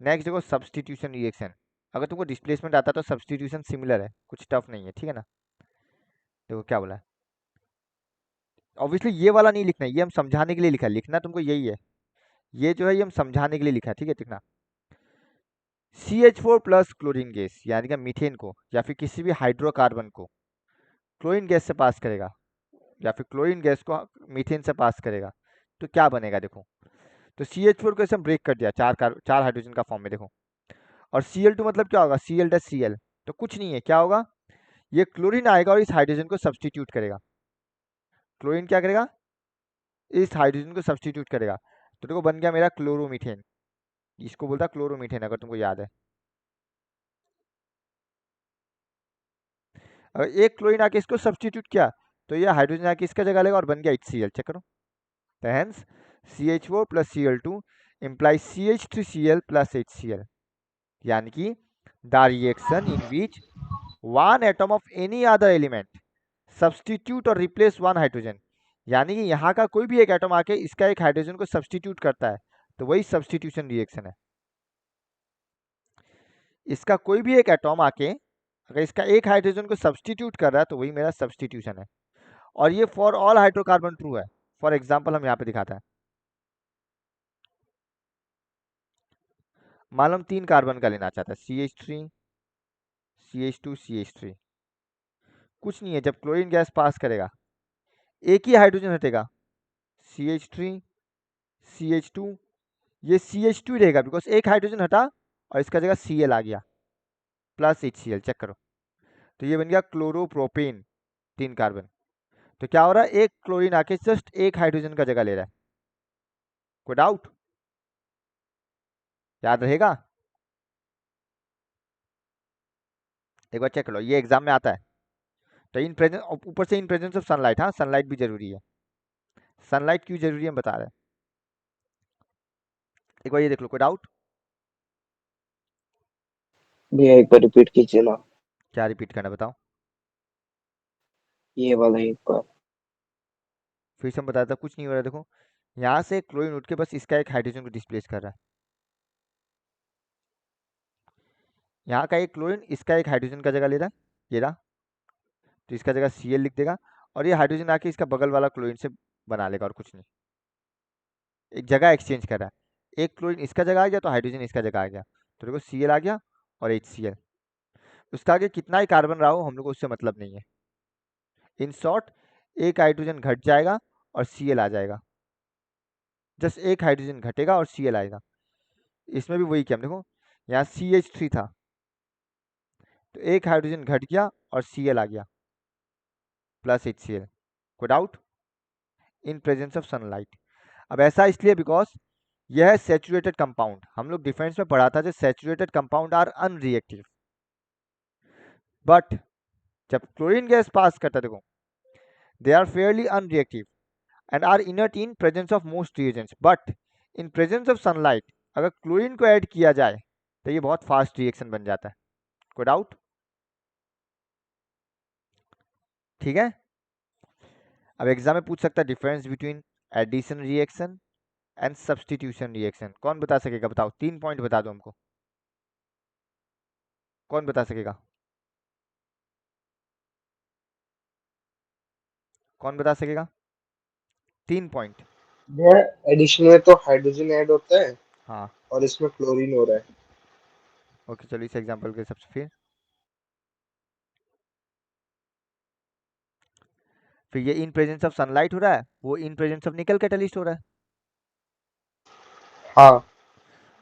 नेक्स्ट देखो सब्सटीट्यूशन रिएक्शन। अगर तुमको डिस्प्लेसमेंट आता है तो सब्सटीट्यूशन सिमिलर है, कुछ टफ नहीं है, ठीक है ना? देखो क्या बोला है, ऑब्वियसली ये वाला नहीं लिखना है, ये हम समझाने के लिए लिखा है, लिखना तुमको यही है, ये जो है ये हम समझाने के लिए लिखा है, ठीक है? देखना, CH4 प्लस क्लोरीन गैस यानी कि मीथेन को या फिर किसी भी हाइड्रोकार्बन को क्लोरीन गैस से पास करेगा, या फिर क्लोरीन गैस को मीथेन से पास करेगा, तो क्या बनेगा? देखो, तो CH4 को ऐसे हम ब्रेक कर दिया, चार हाइड्रोजन का फॉर्म में, देखो, और Cl2 मतलब क्या होगा? Cl डैश Cl, तो कुछ नहीं है, क्या होगा? ये क्लोरीन आएगा और इस हाइड्रोजन को सब्सटीट्यूट करेगा। क्लोरीन क्या करेगा? इस हाइड्रोजन को सब्सटीट्यूट करेगा, तो देखो बन गया मेरा क्लोरोमीथेन। इसको बोलता है क्लोरोमीथेन, अगर तुमको याद है। अगर एक क्लोरीन आके इसको सब्सटीट्यूट किया तो ये हाइड्रोजन आके इसका जगह लेगा और बन गया HCl। चेक करो, तो hence CH4 plus Cl2 implies CH3Cl plus HCl, यानी कि the reaction in which one atom of any other element substitute और रिप्लेस वन हाइड्रोजन, यानी कि यहाँ का कोई भी एक एटम आके इसका एक हाइड्रोजन को सब्सटीट्यूट करता है, तो वही सब्सटीट्यूशन रिएक्शन है। इसका कोई भी एक एटम आके अगर इसका एक हाइड्रोजन को सब्सटीट्यूट कर रहा है तो वही मेरा सब्सटीट्यूशन है, और ये फॉर ऑल हाइड्रोकार्बन ट्रू है। फॉर एग्जाम्पल हम यहाँ पे दिखाता है, मान लो हम 3 कार्बन का लेना चाहता है, CH3 CH2 CH3, कुछ नहीं है, जब क्लोरीन गैस पास करेगा एक ही हाइड्रोजन हटेगा, CH3 CH2, ये CH2 रहेगा बिकॉज एक हाइड्रोजन हटा और इसका जगह Cl आ गया प्लस HCl। चेक करो, तो ये बन गया क्लोरोप्रोपेन, 3 कार्बन। तो क्या हो रहा है, एक क्लोरीन आके जस्ट एक हाइड्रोजन का जगह ले रहा है। कोई डाउट? याद रहेगा? एक बार चेक कर लो, ये एग्जाम में आता है। तो इन प्रेजेंस, ऊपर से इन प्रेजेंस ऑफ सनलाइट, हाँ सनलाइट भी जरूरी है। सनलाइट क्यों जरूरी है हम बता रहे हैं, एक बार ये देख लो, कोई डाउट? भैया एक बार रिपीट कीजिए ना, क्या रिपीट करना बताओ? ये वाला एक बार। फिर से हम बताया था, कुछ नहीं हो रहा है, देखो यहाँ से क्लोरीन उठ के बस इसका एक हाइड्रोजन को डिस्प्लेस कर रहा है, यहाँ का एक क्लोरीन इसका एक हाइड्रोजन का जगह ले रहा है, ये रहा, तो इसका जगह Cl लिख देगा, और ये हाइड्रोजन आके इसका बगल वाला क्लोरीन से बना लेगा, और कुछ नहीं, एक जगह एक्सचेंज कर रहा है। एक क्लोरीन इसका जगह आ गया तो हाइड्रोजन इसका जगह आ गया, तो देखो Cl आ गया और HCl। उसका आगे कितना ही कार्बन रहा हो हम लोग को उससे मतलब नहीं है। इन शॉर्ट, एक हाइड्रोजन घट जाएगा और Cl आ जाएगा, जस्ट एक हाइड्रोजन घटेगा और Cl आएगा। इसमें भी वही किया हम, देखो यहाँ CH3 था तो एक हाइड्रोजन घट गया और Cl आ गया प्लस HCl। कोई doubt? In presence of sunlight. अब ऐसा इसलिए बिकॉज यह है सैचुरेटेड कंपाउंड, हम लोग डिफेंस में पढ़ा था जो saturated compound are unreactive, but जब क्लोरीन गैस पास करता है, देखो they are fairly unreactive and are inert in presence of most reagents, but in presence of sunlight अगर क्लोरीन को ऐड किया जाए तो ये बहुत फास्ट रिएक्शन बन जाता है। कोई डाउट? ठीक है। अब एग्जाम में पूछ सकता है difference between addition reaction and substitution reaction. कौन बता सकेगा? बताओ, 3 पॉइंट बता दो हमको। कौन बता सकेगा? कौन बता सकेगा? 3 पॉइंट। भैया एडिशन में तो हाइड्रोजन ऐड होता है हाँ और इसमें क्लोरीन हो रहा है। ओके, चलो इस एग्जांपल के हिसाब से फिर ये इन प्रेजेंस ऑफ सनलाइट हो रहा है, वो इन प्रेजेंस ऑफ निकल कैटलिस्ट हो रहा है। हाँ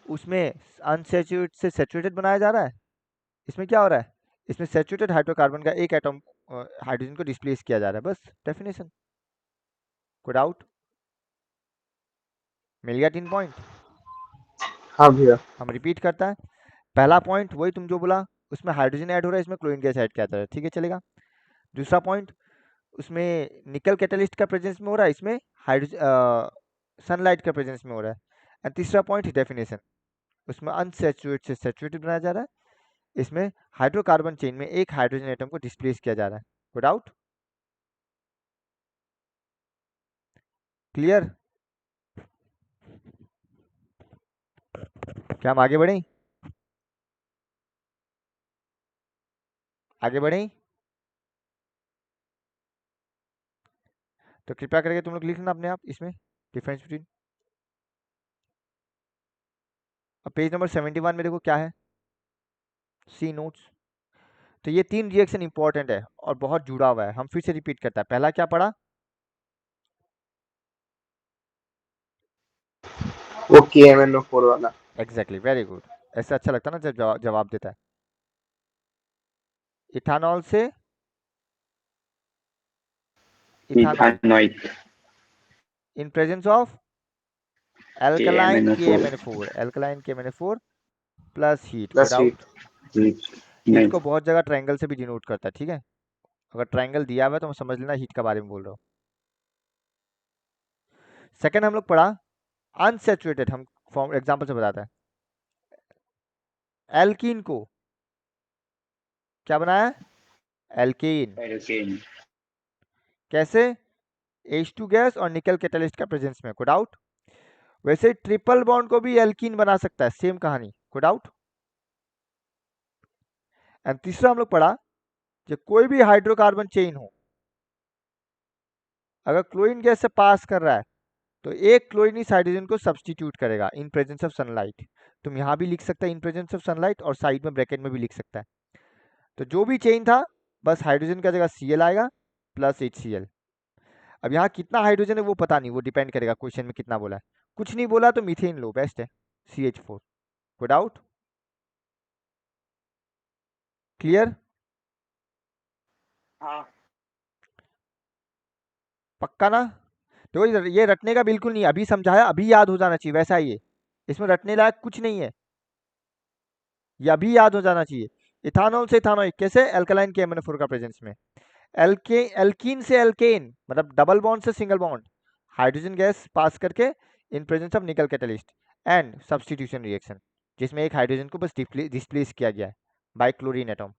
उसमें अनसैचुरेटेड से सैचुरेटेड बनाया जा रहा है। इसमें क्या हो रहा है? इसमें सैचुरेटेड हाइड्रोकार्बन का एक एटम हाइड्रोजन को डिस्प्लेस किया जा रहा है, बस डेफिनेशन। कोई डाउट? मिल गया 3 पॉइंट। हाँ भैया। हम रिपीट करता है। पहला पॉइंट वही तुम जो बोला, उसमें हाइड्रोजन ऐड हो रहा है, इसमें क्लोरीन गैस ऐड किया जा रहा है, ठीक है चलेगा। दूसरा पॉइंट, उसमें निकल कैटलिस्ट का प्रेजेंस में हो रहा है, इसमें हाइड्रोजन सनलाइट का प्रेजेंस में हो रहा है। एंड तीसरा पॉइंट डेफिनेशन, उसमें अनसैचुरेटेड से सैचुरेटेड बनाया जा रहा है, इसमें हाइड्रोकार्बन चेन में एक हाइड्रोजन एटम को डिस्प्लेस किया जा रहा है। कोई डाउट? क्लियर? क्या हम आगे बढ़ें? आगे बढ़ें? तो कृपया करके तुम लोग लिख लेना अपने आप इसमें डिफरेंस बिटवीन। अब पेज नंबर 71 में देखो क्या है, सी नोट्स। तो ये 3 रिएक्शन इंपॉर्टेंट है और बहुत जुड़ा हुआ है। हम फिर से रिपीट करता है। पहला क्या पढ़ा? वो KMnO4 वाला। Exactly, very good. ऐसे अच्छा लगता है ना जब जवाब देता है। इथानॉल से ethanol ethanoid in presence of alkaline KMnO4 KMnO4, alkaline KMnO4 plus heat. कोई प्लस हीट। डाउट? हीट नहीं को बहुत जगह ट्रायंगल से भी डिनोट करता है, ठीक है। अगर ट्रायंगल दिया हुआ है तो समझ लेना हीट के बारे में बोल रहा हूँ। सेकंड हम लोग पढ़ा अनसैचुरेटेड, हम फॉर्म एग्जांपल से बताते हैं। एल्कीन को क्या बनाया? एल्केन। एल्केन कैसे? H2 गैस और निकल कैटलिस्ट का प्रेजेंस में। कोई डाउट? वैसे ट्रिपल बॉन्ड को भी एल्कीन बना सकता है, सेम कहानी। कोई डाउट? एंड तीसरा हम लोग पढ़ा कि कोई भी हाइड्रोकार्बन चेन हो, अगर क्लोरीन गैस से पास कर रहा है तो एक क्लोरीन इस हाइड्रोजन को सब्सटीट्यूट करेगा इन प्रेजेंस ऑफ सनलाइट। तुम यहाँ भी लिख सकता है इन प्रेजेंस ऑफ सनलाइट, और साइड में ब्रैकेट में भी लिख सकता है। तो जो भी चेन था, बस हाइड्रोजन का जगह Cl आएगा प्लस HCl। अब यहाँ कितना हाइड्रोजन है वो पता नहीं, वो डिपेंड करेगा क्वेश्चन में कितना बोला है। कुछ नहीं बोला तो मीथेन लो, बेस्ट है, CH4। कोई डाउट? क्लियर? हाँ पक्का ना? तो ये रटने का बिल्कुल नहीं है, अभी समझाया अभी याद हो जाना चाहिए, वैसा ही है। इसमें रटने लायक कुछ नहीं है, ये अभी याद हो जाना चाहिए। इथानॉल से इथानॉल कैसे? एल्कलाइन KMnO4 का प्रेजेंस में। एल्कीन से एल्केन मतलब डबल बॉन्ड से single bond, hydrogen gas pass करके इन प्रेजेंस ऑफ निकल कैटलिस्ट। एंड सब्सटीट्यूशन रिएक्शन, जिसमें एक हाइड्रोजन को बस डिस्प्लेस किया गया है बाय क्लोरीन एटम।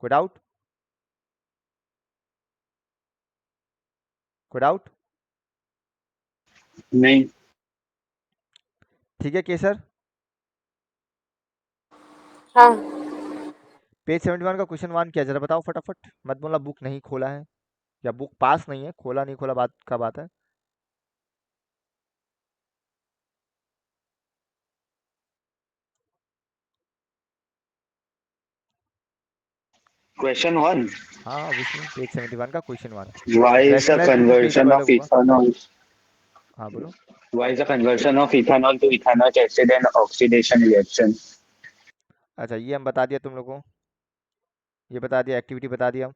कोई डाउट? कोई डाउट? नहीं ठीक है केसर। हाँ पेज 71 का क्वेश्चन 1 क्या, जरा बताओ फटाफट, मत बोलना बुक नहीं खोला है या बुक पास नहीं है, खोला नहीं खोला बात का बात है। क्वेश्चन 1 हाँ ऑब्वियसली पेज 71 का question 1। why is the rationalise to भी पेज conversion पर अलग of होगा। ethanol हाँ बोलो। why is the conversion of ethanol to ethanoic acid an oxidation reaction अच्छा ये हम बता दिया तुम लोगों को, ये बता दिया, एक्टिविटी बता दिया,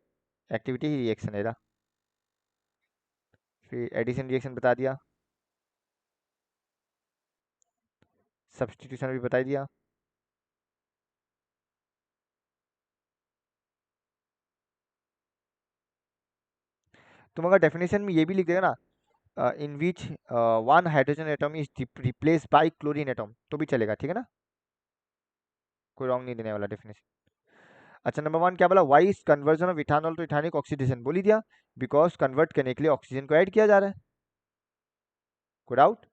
एक्टिविटी ही रिएक्शन है ना। फिर एडिशन रिएक्शन बता दिया, सब्सटीट्यूशन भी बता दिया। तुम अगर डेफिनेशन में ये भी लिख देगा ना, in which one hydrogen atom is replace by chlorine atom, तो भी चलेगा, ठीक है ना, कोई रॉन्ग नहीं देने वाला डेफिनेशन। अच्छा, नंबर 1 क्या बोला, why is conversion of ethanol to ethanoic oxidation, बोल ही दिया, बिकॉज कन्वर्ट करने के लिए ऑक्सीजन को ऐड किया जा रहा है, कोई डाउट?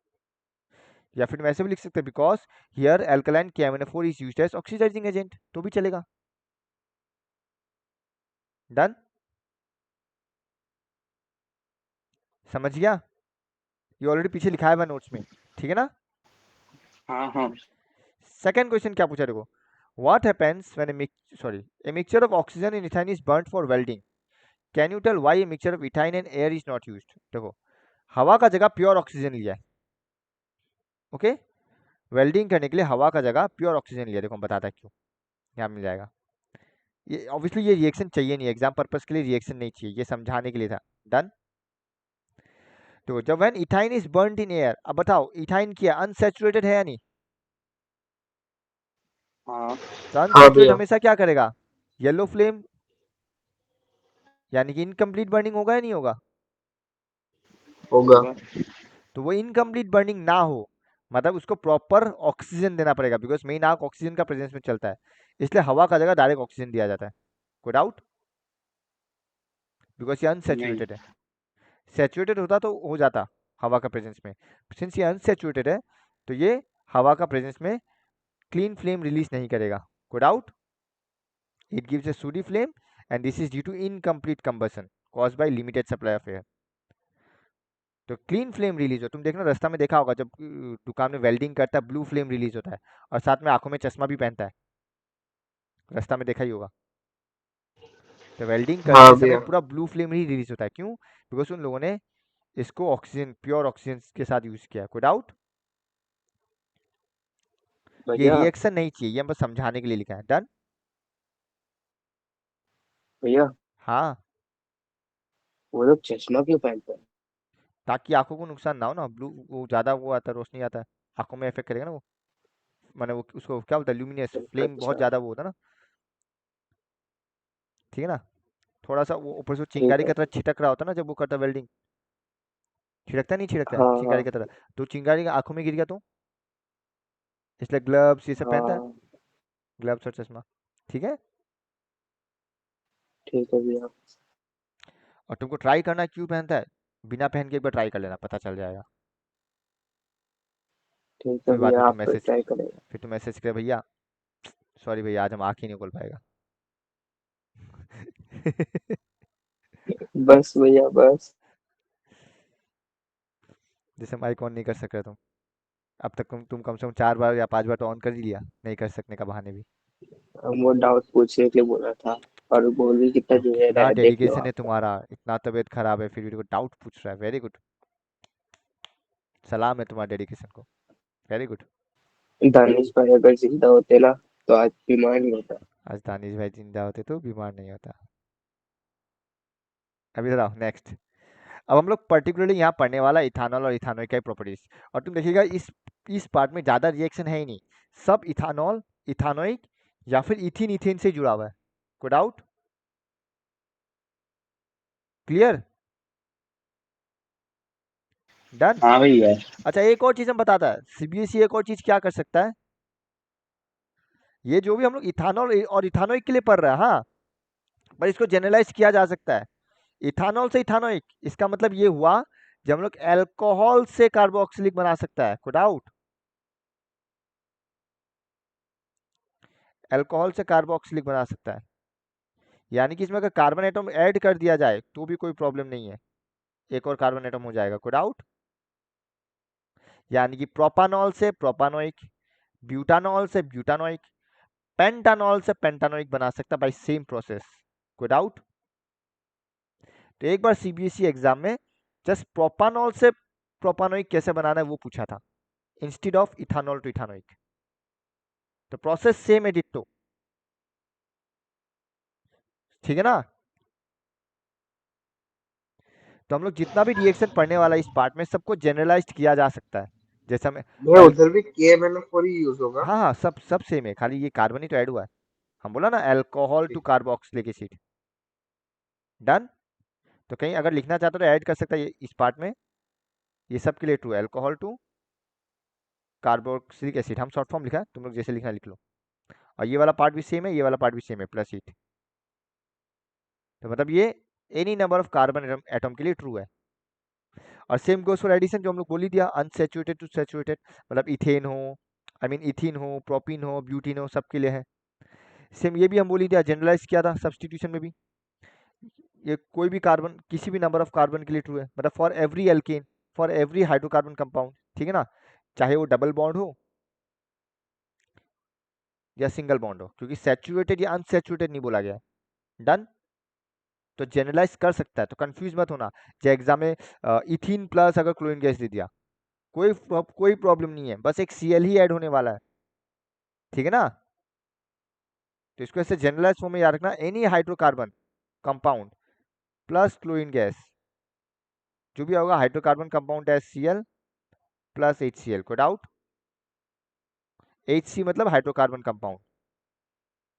या फिर वैसे भी लिख सकते हैं, because here alkaline KMnO4 is used as oxidising agent, तो भी चलेगा। डन, समझ गया? ये ऑलरेडी पीछे लिखा है नोट्स में, ठीक है ना? हाँ हाँ। सेकंड क्वेश्चन क्या पूछा देखो, what happens when a mixture of oxygen in ethyne is burnt for welding, can you tell why a mixture of ethyne and air is not used? देखो, हवा का जगह प्योर ऑक्सीजन लिया है, ओके, वेल्डिंग करने के लिए हवा का जगह प्योर ऑक्सीजन लिया, देखो हम बताता है क्यों, यहाँ मिल जाएगा। ये ऑब्वियसली ये रिएक्शन चाहिए नहीं, एग्जाम पर्पस के लिए रिएक्शन नहीं चाहिए, ये समझाने के लिए था। डन, तो जब when ethyne is burned in air, अब बताओ इथाइन क्या अनसैचुरेटेड है या नहीं? हाँ तो हाँ अनसैचुरेट भैया हमेशा क्या करेगा, येलो फ्लेम, यानी कि इनकम्प्लीट बर्निंग होगा या नहीं होगा? होगा। होगा। तो वो इनकम्प्लीट बर्निंग ना हो, मतलब उसको प्रॉपर ऑक्सीजन देना पड़ेगा, बिकॉज मेन आग ऑक्सीजन का प्रेजेंस में चलता है, इसलिए हवा का जगह डायरेक्ट ऑक्सीजन दिया जाता है। कोई डाउट? बिकॉज ये नहीं। अनसेचुरेटेड है, सैचुरेटेड होता तो हो जाता हवा का प्रेजेंस में, सिंस ये अनसैचुरेटेड है तो ये हवा का प्रेजेंस में क्लीन फ्लेम रिलीज नहीं करेगा। कोई doubt? It gives a sooty flame and this is due to incomplete combustion caused by limited supply of air. तो क्लीन फ्लेम रिलीज हो, तुम देखना रास्ता में देखा होगा जब दुकान में वेल्डिंग करता है ब्लू फ्लेम रिलीज होता है, और साथ में आंखों में चश्मा भी पहनता है, रास्ता में देखा ही होगा। तो वेल्डिंग हाँ करते समय भैया। पूरा ब्लू फ्लेम ही रिलीज होता है, क्यों? बिकॉज उन लोगों ने इसको ऑक्सीजन, प्योर ऑक्सीजन के साथ यूज किया। कोई डाउट? ये भैया रिएक्शन नहीं चाहिए, ये हम बस समझाने के लिए लिखा है। डन, भैया हाँ, वो लोग चश्मा क्यों पहनते हैं? ताकि आंखों को नुकसान ना हो ना, ब्लू वो ज्यादा वो आता है, रोशनी आता है, आंखों में इफेक्ट करेगा ना वो, माने वो उसको क्या बोलता है, ल्यूमिनस फ्लेम बहुत अच्छा ज्यादा वो होता है ना, ठीक है ना, थोड़ा सा वो ऊपर से ठीक चिंगारी है। की तरह छिटक रहा होता है ना जब वो करता वेल्डिंग, छिड़कता नहीं, छिड़कता है हाँ चिंगारी हाँ की तरह, तो चिंगारी आंखों में गिर गया तो, इसलिए ग्लव्स ये सब पहनता है, हाँ। ग्लव्स और चश्मा, ठीक है। ठीक है भैया। और तुमको ट्राई करना है क्यों पहनता है, बिना पहन के एक बार ट्राई कर लेना, पता चल जाएगा। ठीक है फिर बाद में भैया, तुम आप मैसेज, ट्राई करेगा। फिर तुम मैसेज करे, भैया सॉरी भैया आज हम आँख ही नहीं खोल पाएगा। बस भैया बस। जैसे माइक ऑन नहीं कर सक रहे तुम, अब तक तुम कम से कम 4 बार या 5 बार तो ऑन कर ही लिया, नहीं कर सकने का बहाने भी। हम वो डाउट पूछने के लिए बोला था, और बोल भी कितना तो जुड़े कितना है, देख लो डेडिकेशन है आप। तुम्हारा, इतना तबीयत खराब है फिर भी डाउट पूछ रहा है, वेरी गुड, सलाम है तुम्हारे डेडिकेशन को, वेरी गुड। दानिश भाई अगर जिंदा होते ना तो आज बीमार नहीं होता। आज दानिश भाई जिंदा होते तो बीमार नहीं होता। अभी बताओ नेक्स्ट। अब हम लोग पर्टिकुलरली यहाँ पढ़ने वाला इथानॉल और इथानॉल का प्रॉपर्टीज, और तुम देखिएगा इस पार्ट में ज़्यादा रिएक्शन है ही नहीं, सब इथानॉल, इथानोइक या फिर इथिन इथेन से जुड़ा हुआ है। कोई डाउट? क्लियर? डन। हाँ भैया। अच्छा, एक और चीज़ हम बताता है, सीबीएसई एक और चीज़ क्या कर सकता है, ये जो भी हम लोग इथानॉल और इथानोइक के लिए पढ़ रहे हैं, हाँ, पर इसको जनरलाइज किया जा सकता है। इथानॉल से इथानोइक, इसका मतलब ये हुआ जब हम लोग अल्कोहल से कार्बोक्सिलिक बना सकता है। कोई डाउट? अल्कोहल से कार्बोक्सिलिक बना सकता है, यानी कि इसमें अगर कार्बन एटम ऐड कर दिया जाए तो भी कोई प्रॉब्लम नहीं है, एक और कार्बन एटम हो जाएगा। कोई डाउट? यानी कि प्रोपानॉल से प्रोपानोइक, ब्यूटानॉल से ब्यूटानोइक, पेंटानॉल से पेंटानोइक बना सकता है बाय सेम प्रोसेस। कोई डाउट? तो एक बार सीबीएसई एग्जाम में जस्ट प्रोपानॉल से प्रोपानोइक कैसे बनाना है वो पूछा था, instead of ethanol to ethanoic, तो प्रोसेस सेम है डिट्टो, ठीक है ना। तो हम लोग जितना भी रिएक्शन पढ़ने वाला है इस पार्ट में सबको जनरलाइज किया जा सकता है, जैसे हमें भैया एल, उधर भी KMnO4 ही यूज होगा। हाँ हाँ, सब सब सेम है, खाली ये कार्बन ही तो ऐड हुआ है, हम बोला ना अल्कोहल टू ठीक। Carboxylic acid. डन। तो कहीं अगर लिखना चाहते हो तो ऐड कर सकता है इस पार्ट में, ये सब के लिए ट्रू है। अल्कोहल टू कार्बोक्सिलिक एसिड, हम शॉर्ट फॉर्म लिखा है, तुम लोग जैसे लिखना लिख लो। और ये वाला पार्ट भी सेम है, ये वाला पार्ट भी सेम है, प्लस ईट। तो मतलब ये any number of carbon atom के लिए ट्रू है। और सेम गोस फॉर एडिशन, जो हम लोग बोल ही दिया, अनसेचुरेटेड टू सेचुरेटेड, मतलब इथेन हो, आई मीन इथिन हो, प्रोपिन हो, ब्यूटीन हो, सबके लिए है। सेम ये भी हम बोल ही दिया, जनरलाइज किया था सब्सटीट्यूशन में भी। ये कोई भी कार्बन, किसी भी नंबर ऑफ कार्बन के लिए ट्रू है, मतलब for every alkane, for every hydrocarbon compound, ठीक है ना, चाहे वो डबल बॉन्ड हो या सिंगल बॉन्ड हो, क्योंकि सैचुरेटेड या अनसैचुरेटेड नहीं बोला गया है। डन। तो जनरलाइज कर सकता है, तो कंफ्यूज मत होना। जो एग्जाम में इथिन प्लस अगर क्लोरीन गैस दे दिया, कोई प्रॉब्लम नहीं है, बस एक Cl ही ऐड होने वाला है, ठीक है ना। तो इसको ऐसे जनरलाइज फॉर्म में याद रखना, any hydrocarbon compound plus chlorine gas, जो भी होगा हाइड्रोकार्बन कंपाउंड है Cl प्लस HCl, कोई डाउट? HC मतलब हाइड्रोकार्बन कंपाउंड,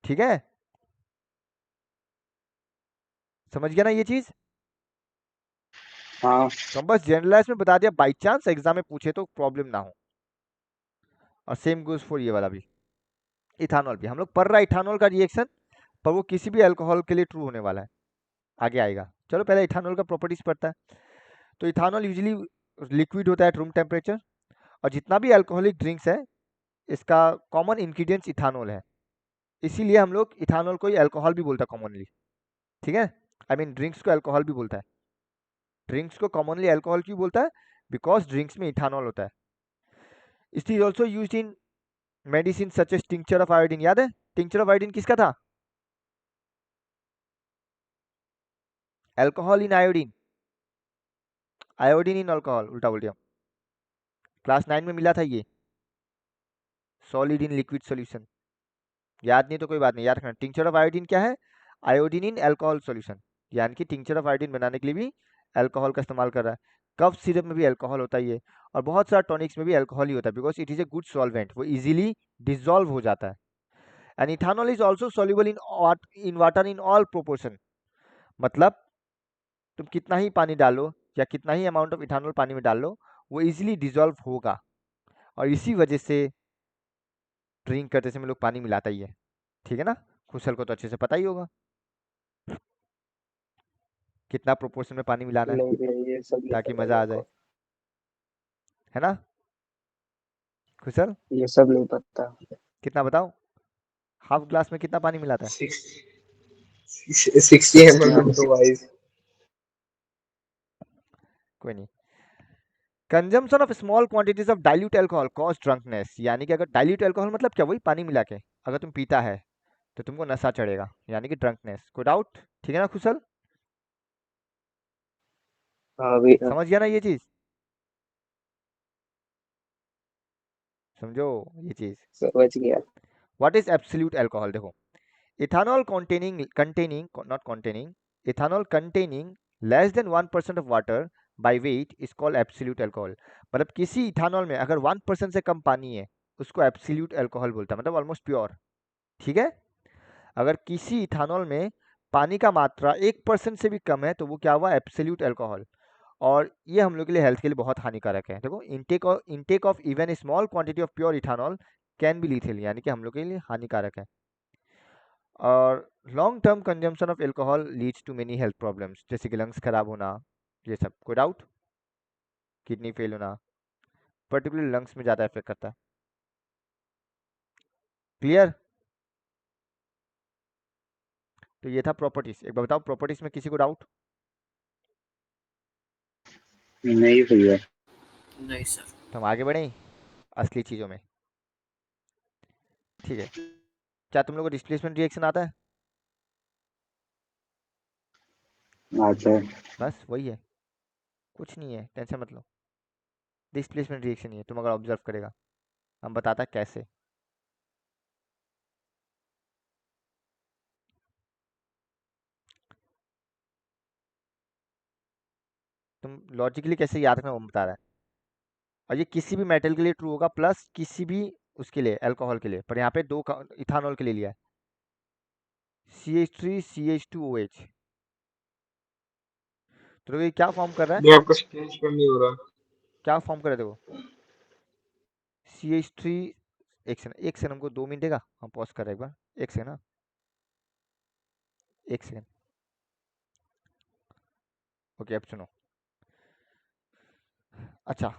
ठीक है, समझ गया ना ये चीज? हाँ तो हम बस जनरलाइज में बता दिया, बाई चांस एग्जाम में पूछे तो प्रॉब्लम ना हो। और सेम गोज फॉर ये वाला भी, इथानॉल भी हम लोग पढ़ रहा है, इथानॉल का रिएक्शन, पर वो किसी भी अल्कोहल के लिए ट्रू होने वाला है, आगे आएगा। चलो पहले इथानॉल का प्रॉपर्टीज पढ़ता है। तो इथानॉल यूजुअली लिक्विड होता है एट रूम टेम्परेचर, और जितना भी अल्कोहलिक ड्रिंक्स है, इसका कॉमन इंग्रेडिएंट्स इथानॉल है, इसीलिए हम लोग इथानॉल को ही अल्कोहल भी बोलता है कॉमनली, ठीक है। आई मीन ड्रिंक्स को अल्कोहल भी बोलता है, ड्रिंक्स को कॉमनली अल्कोहल क्यों बोलता है? बिकॉज ड्रिंक्स में इथानॉल होता है। It is also use in medicine such as tincture of iodine, याद है टिंक्चर ऑफ आयोडीन किसका था? Alcohol in iodine, iodine in alcohol, उल्टा बोल दिया, क्लास 9 में मिला था ये, सॉलिड इन लिक्विड सॉल्यूशन। याद नहीं तो कोई बात नहीं, याद रखना, टिंक्चर ऑफ आयोडीन क्या है? आयोडीन इन अल्कोहल सॉल्यूशन, यानी कि टिंक्चर ऑफ आयोडीन बनाने के लिए भी अल्कोहल का इस्तेमाल कर रहा है। कफ सिरप में भी अल्कोहल होता है ये, और बहुत सारा टॉनिक्स में भी अल्कोहल ही होता है, because it is a good solvent, वो इजीली डिजोल्व हो जाता है। And ethanol is also soluble in water in all proportion, मतलब तुम कितना ही पानी डालो या कितना ही अमाउंट ऑफ इथानॉल पानी में डाल लो, वो इजीली डिजोल्व होगा। और इसी वजह से ड्रिंक करते समय लोग पानी मिलाता ही है, ठीक है ना। खुशल को तो अच्छे से पता ही होगा कितना प्रोपोर्शन में पानी मिलाना है, नहीं नहीं, ये सब नहीं ताकि पता मजा मेरे आ जाए, को। है ना खुशल? ये सब नहीं पता। कितना बताओ, हाफ ग्लास में कितना पानी मिलाता है? 60 ml तो वाइज। कोई नहीं। Consumption of small quantities of dilute alcohol cause drunkenness, यानी कि अगर डाइल्यूट अल्कोहल मतलब क्या, वही पानी मिला के अगर तुम पीता है तो तुमको नशा चढ़ेगा, यानी कि ड्रंकनेस, कोई डाउट? ठीक है ना खुशल, हाँ अभी समझ गया ना ये चीज? समझो ये चीज। समझ गया। What is absolute alcohol? देखो, ethanol containing less than 1% of water by weight is called absolute alcohol, मतलब किसी इथानॉल में अगर 1% से कम पानी है, उसको एब्सोल्यूट अल्कोहल बोलता है, मतलब ऑलमोस्ट प्योर, ठीक है। अगर किसी इथानॉल में पानी का मात्रा 1% से भी कम है, तो वो क्या हुआ? Absolute alcohol. और ये हम लोग के लिए, हेल्थ के लिए बहुत हानिकारक है। देखो, intake of even small quantity of pure ethanol can be lethal, यानी कि हम लोग के लिए हानिकारक है। और long term consumption of alcohol leads to many health problems, जैसे कि लंग्स खराब होना, ये सब, कोई डाउट? किडनी फेल होना, पर्टिकुलर लंग्स में ज़्यादा इफेक्ट करता है। क्लियर? तो ये था प्रॉपर्टीज। एक बार बताओ, प्रॉपर्टीज में किसी को डाउट? नहीं भैया। नहीं सर। तो हम आगे बढ़ें असली चीज़ों में, ठीक है। क्या तुम लोग को डिस्प्लेसमेंट रिएक्शन आता है? अच्छा। बस वही है, कुछ नहीं है, टेंशन मत लो। डिस्प्लेसमेंट रिएक्शन ही है, तुम अगर ऑब्जर्व करेगा, हम बताता है कैसे। तुम लॉजिकली कैसे याद रखना वो बता रहा है। और ये किसी भी मेटल के लिए ट्रू होगा, प्लस किसी भी उसके लिए, अल्कोहल के लिए, पर यहाँ पे दो इथानॉल के लिए लिया है, CH3 CH2OH। तो ये क्या फॉर्म कर रहा है, नहीं आपका स्क्रीन शेयर नहीं हो रहा। क्या फॉर्म कर रहा है देखो, CH3, एक सेकंड हमको 2 मिनट देगा, हम पॉज कर रहे हैं एक बार, एक सेकंड ना, एक सेकंड। ओके अब सुनो, अच्छा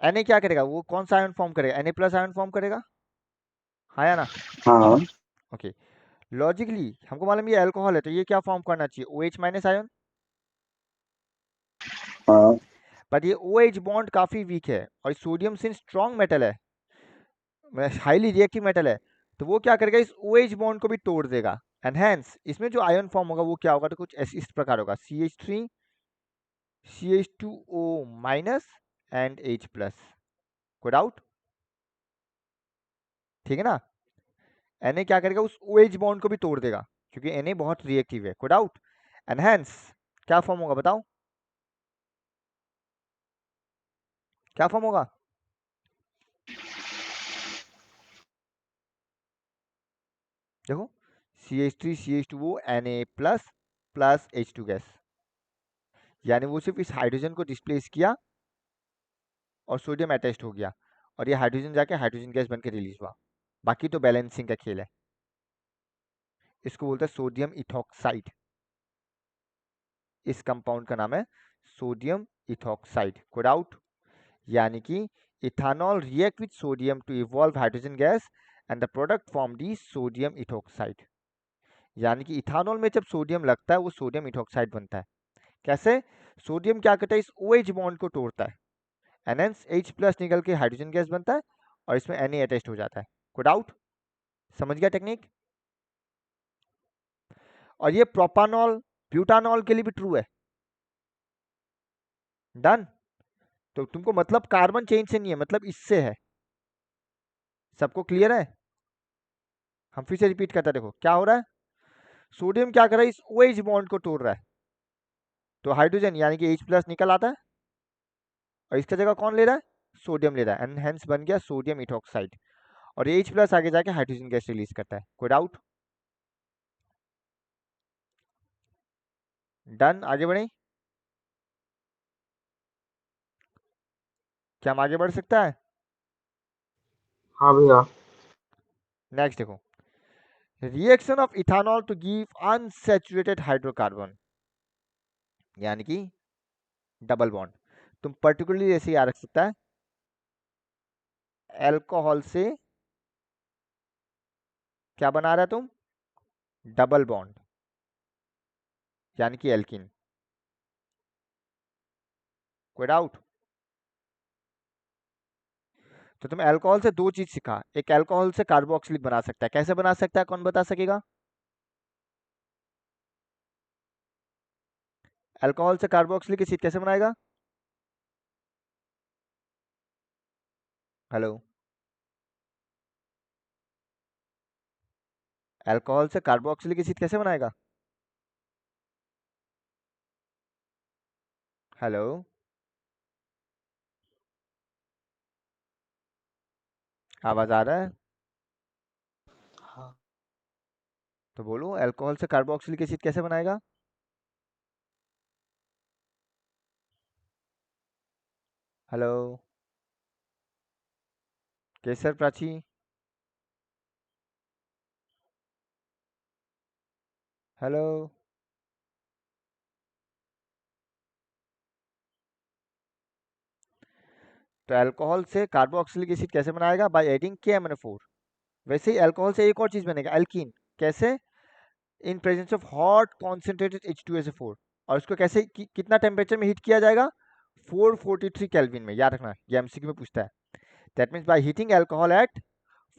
Na क्या करेगा, वो कौन सा आयन फॉर्म करेगा, Na प्लस आयन फॉर्म करेगा, हाँ या ना। हाँ ओके, लॉजिकली हमको मालूम ये अल्कोहल है, तो ये क्या फॉर्म करना चाहिए, OH माइनस आयन, हाँ बट ये OH बॉन्ड काफी वीक है, और सोडियम सिंस स्ट्रॉन्ग मेटल है, हाईली रिएक्टिव मेटल है, तो वो क्या करेगा, इस OH बॉन्ड को भी तोड़ देगा, एंड हेंस इसमें जो आयन फॉर्म होगा वो क्या होगा, तो कुछ इस प्रकार होगा, CH3 CH2O minus and H plus, कोई डाउट, ठीक है ना। Na क्या करेगा, उस OH बॉन्ड को भी तोड़ देगा, क्योंकि Na बहुत रिएक्टिव है, कोई डाउट, एंड हेंस क्या फॉर्म होगा बताओ, क्या फॉर्म होगा, देखो CH3 CH2O Na plus plus H2 gas, यानी वो सिर्फ इस हाइड्रोजन को डिस्प्लेस किया और सोडियम अटैच्ड हो गया, और ये हाइड्रोजन जाके हाइड्रोजन गैस बनकर रिलीज हुआ, बाकी तो बैलेंसिंग का खेल है, इसको बोलते हैं सोडियम इथॉक्साइड, इस कंपाउंड का नाम है सोडियम इथॉक्साइड, कोई डाउट, यानी कि ethanol react with sodium to evolve hydrogen gas and the product form the sodium ethoxide, यानी कि इथानॉल में जब सोडियम लगता है वो सोडियम इथॉक्साइड बनता है, कैसे, सोडियम क्या करता है, इस OH बॉन्ड को तोड़ता है, एंड हेंस H प्लस निकल के हाइड्रोजन गैस बनता है, और इसमें Na अटैच्ड हो जाता है, कोई डाउट, समझ गया टेक्निक। और ये प्रोपानॉल ब्यूटानॉल के लिए भी ट्रू है, डन, तो तुमको मतलब कार्बन चेंज से नहीं है, मतलब इससे है, सबको क्लियर है, हम फिर से रिपीट करते हैं, देखो क्या हो रहा है, सोडियम क्या कर रहा है, इस OH बॉन्ड को तोड़ रहा है, तो हाइड्रोजन यानी कि H प्लस निकल आता है, और इसका जगह कौन ले रहा है, सोडियम ले रहा है, एंड हेंस बन गया सोडियम इथॉक्साइड, और H प्लस आगे जाके हाइड्रोजन गैस रिलीज करता है, कोई डाउट, डन, आगे बढ़े, क्या हम आगे बढ़ सकता है, हाँ भैया। नेक्स्ट देखो, reaction of ethanol to give unsaturated hydrocarbon, यानी कि डबल बॉन्ड, तुम पर्टिकुलरली ऐसे याद रख सकता है, अल्कोहल से क्या बना रहा है तुम, डबल बॉन्ड, यानी कि एल्किन, कोई डाउट, तो तुम अल्कोहल से दो चीज सीखा, एक अल्कोहल से कार्बोक्सिलिक बना सकता है, कैसे बना सकता है, कौन बता सकेगा, अल्कोहल से कार्बोक्सिलिक एसिड कैसे बनाएगा, हेलो, अल्कोहल से कार्बोक्सिलिक एसिड कैसे बनाएगा, हेलो, आवाज आ रहा है, हाँ तो बोलो अल्कोहल से कार्बोक्सिलिक एसिड कैसे बनाएगा, हेलो, केसर, प्राची, हेलो, तो अल्कोहल से कार्बोक्सिलिक एसिड कैसे बनाएगा, बाय एडिंग KMnO4, वैसे ही अल्कोहल से एक और चीज बनेगा, एल्कीन, कैसे, इन presence of hot concentrated H2SO4, और उसको कैसे कितना टेम्परेचर में हीट किया जाएगा, 443 केल्विन में, याद रखना ये MCQ में पूछता है, that means by heating alcohol at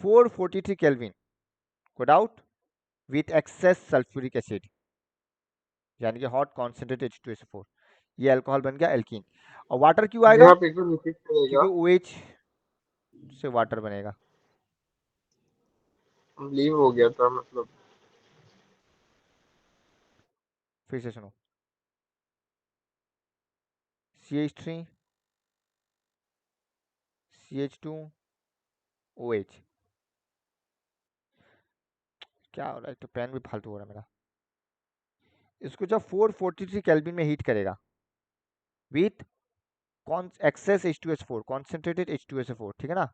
443 kelvin, को doubt, with excess sulphuric acid, यानी कि हॉट कॉन्सेंट्रेटेड H2SO4, ये अल्कोहल बन गया एल्कीन, और वाटर क्यों भैया आएगा, आप एक बार रिपीट करेगा। क्योंकि OH से वाटर बनेगा, लीव हो गया था मतलब। फिर से सुनो, CH3 CH2 OH, क्या हो रहा है, तो पेन भी फालतू हो रहा है मेरा, इसको जब 443 केल्विन में हीट करेगा, with access H2SO4, concentrated H2SO4, ठीक है ना।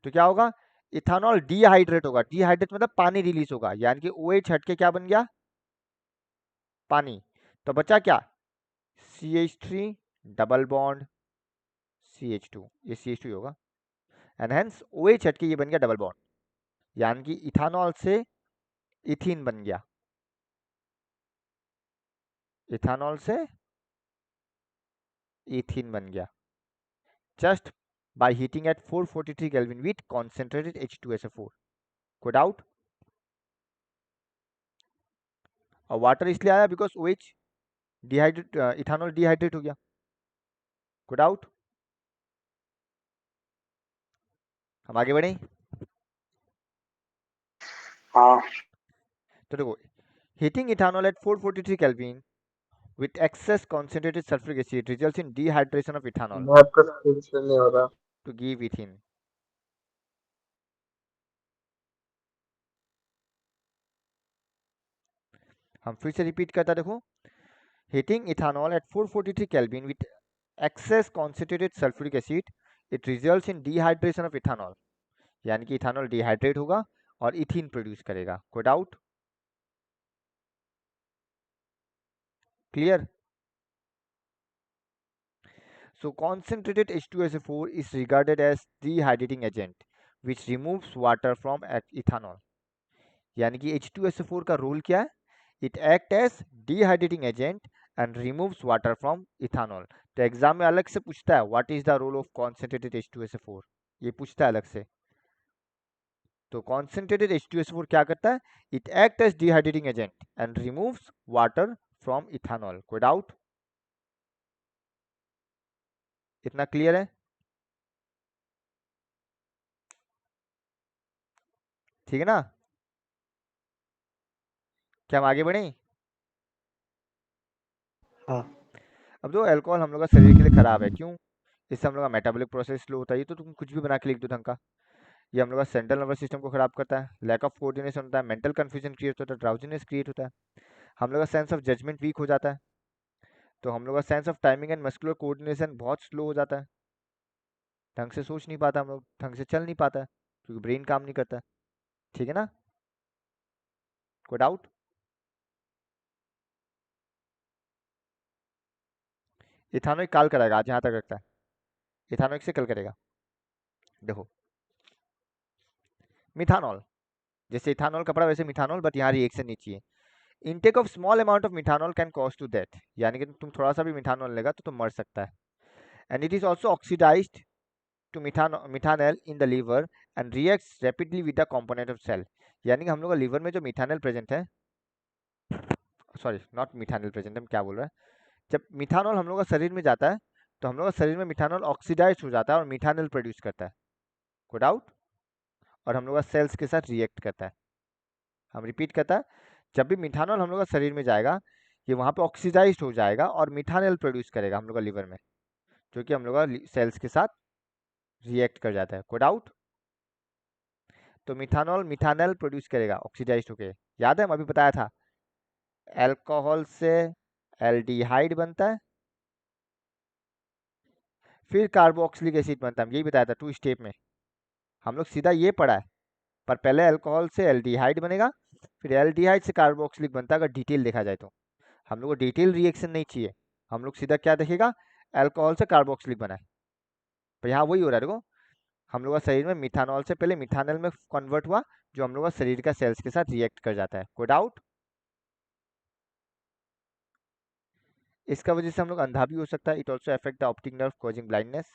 तो क्या होगा, इथानॉल डिहाइड्रेट होगा, डिहाइड्रेट मतलब पानी रिलीज होगा, यानी कि OH हट के क्या बन गया, पानी। तो बचा क्या, CH3 डबल बॉन्ड CH2, ये CH2 होगा, एंड हेंस OH हट के ये बन गया डबल बॉन्ड, यानी कि इथानॉल से इथीन बन गया, इथानॉल से इथीन बन गया, just by heating at 443 Kelvin with concentrated H2SO4. कोई डाउट। और वाटर इसलिए आया because OH dehydrate, ethanol dehydrate हो गया। कोई डाउट। हम आगे बढ़े। हाँ तो देखो, heating ethanol at 443 Kelvin with excess concentrated sulfuric acid results in dehydration of ethanol मैं आपका स्क्रीन शेयर नहीं हो रहा। to give ethene. हम फिर से रिपीट करता, देखो, heating ethanol at 443 Kelvin with excess concentrated sulfuric acid it results in dehydration of ethanol, यानी कि इथानॉल डिहाइड्रेट होगा और इथीन प्रोड्यूस करेगा। कोई doubt. Clear. So concentrated H2SO4 is regarded as dehydrating agent which removes water from ethanol, यानी कि H2SO4 का role क्या है, it act as dehydrating agent and removes water from ethanol. तो एग्जाम में अलग से पूछता है what is the role of concentrated H2SO4, ये पूछता है अलग से। तो concentrated H2SO4 क्या करता है, it act as dehydrating agent and removes water from ethanol. कोई डाउट, इतना क्लियर है, ठीक है ना। क्या हम आगे बढ़े। हाँ। अब जो अल्कोहल हम लोग का शरीर के लिए खराब है, क्यों, इससे हम लोग का मेटाबॉलिक प्रोसेस स्लो होता है, ये तो तुम कुछ भी बना के लिख दो ढंग का। ये हम लोग का सेंट्रल नर्वस सिस्टम को खराब करता है, लैक ऑफ कोऑर्डिनेशन होता है, मेंटल कंफ्यूजन क्रिएट होता है, ड्राउजीनेस क्रिएट होता है, हम लोग का सेंस ऑफ जजमेंट वीक हो जाता है, तो हम लोग का sense of timing and muscular coordination बहुत स्लो हो जाता है, ढंग से सोच नहीं पाता हम लोग, ढंग से चल नहीं पाता है, क्योंकि ब्रेन काम नहीं करता, ठीक है ना। कोई डाउट। इथानोइक काल करेगा, आज यहाँ तक रखता है, इथानोइक से कल करेगा। देखो, मिथानॉल, जैसे इथानॉल कपड़ा वैसे मिथानॉल, बट यहाँ रिएक्शन नहीं चाहिए। Intake of small amount of methanol can cause to death, यानी कि तुम थोड़ा सा भी मिथानॉल लेगा तो तुम मर सकता है। And it is also oxidised to methanol in the liver and reacts rapidly with the component of cell, यानी कि हम लोग का लीवर में जो मिथानॉल प्रेजेंट है, सॉरी नॉट मिथानॉल प्रेजेंट, हम क्या बोल रहे हैं, जब मिथानॉल हम लोग का शरीर में जाता है तो हम लोग का शरीर में मिथानॉल ऑक्सीडाइज हो जाता है और मिथानॉल प्रोड्यूस करता है। कोई डाउट। और हम लोग का सेल्स के साथ रिएक्ट करता है। हम रिपीट करता है, जब भी मिथानॉल हम लोग का शरीर में जाएगा, ये वहाँ पे ऑक्सीडाइज हो जाएगा और मिथानॉल प्रोड्यूस करेगा हम लोग का लीवर में, जो कि हम लोग का सेल्स के साथ रिएक्ट कर जाता है। कोई डाउट। तो मिथानॉल मिथानॉल प्रोड्यूस करेगा ऑक्सीडाइज होके, याद है हम अभी बताया था, अल्कोहल से एल्डिहाइड बनता है, फिर कार्बोक्सिलिक एसिड बनता है, यही बताया था 2 स्टेप में, हम लोग सीधा ये पढ़ा है, पर पहले अल्कोहल से एल्डिहाइड बनेगा, फिर एल्डिहाइड से कार्बोक्सिलिक बनता है, अगर डिटेल देखा जाए तो। हम लोग को डिटेल रिएक्शन नहीं चाहिए, हम लोग सीधा क्या देखेगा, अल्कोहल से कार्बोक्सिलिक बना है, तो यहाँ वही हो रहा है। देखो, हम लोग का शरीर में मिथानॉल से पहले मिथानॉल में कन्वर्ट हुआ, जो हम लोग का शरीर का सेल्स के साथ रिएक्ट कर जाता है। कोई डाउट। इसका वजह से हम लोग अंधा भी हो सकता है, it also affect the optic nerve causing blindness.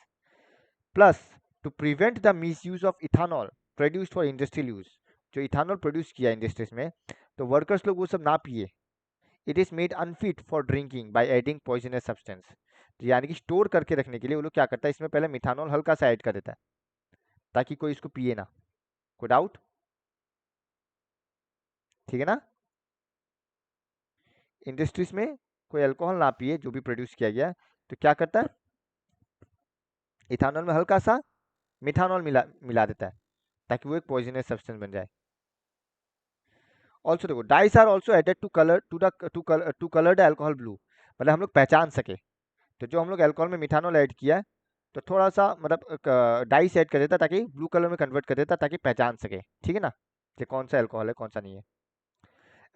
Plus two prevent the miss use of ethanol produced for industrial use, जो इथानॉल प्रोड्यूस किया इंडस्ट्रीज में, तो वर्कर्स लोग वो सब ना पिए। It is made unfit for drinking by adding poisonous substance, यानी कि स्टोर करके रखने के लिए वो लोग क्या करता है, इसमें पहले मिथानॉल हल्का सा ऐड कर देता है ताकि कोई इसको पिए ना। कोई डाउट, ठीक है ना। इंडस्ट्रीज में कोई अल्कोहल ना पिए जो भी प्रोड्यूस किया गया, तो क्या करता है, इथानॉल में हल्का सा मिथानॉल मिला देता है ताकि वो एक पॉइजनस सब्सटेंस बन जाए। ऑल्सो देखो dyes are also added to colour to coloured alcohol blue, मतलब हम लोग पहचान सके। तो जो हम लोग अल्कोहल में मिथानॉल ऐड किया है तो थोड़ा सा मतलब डाइस ऐड कर देता ताकि ब्लू कलर में कन्वर्ट कर देता ताकि पहचान सके, ठीक है ना, कि कौन सा अल्कोहल है कौन सा नहीं है।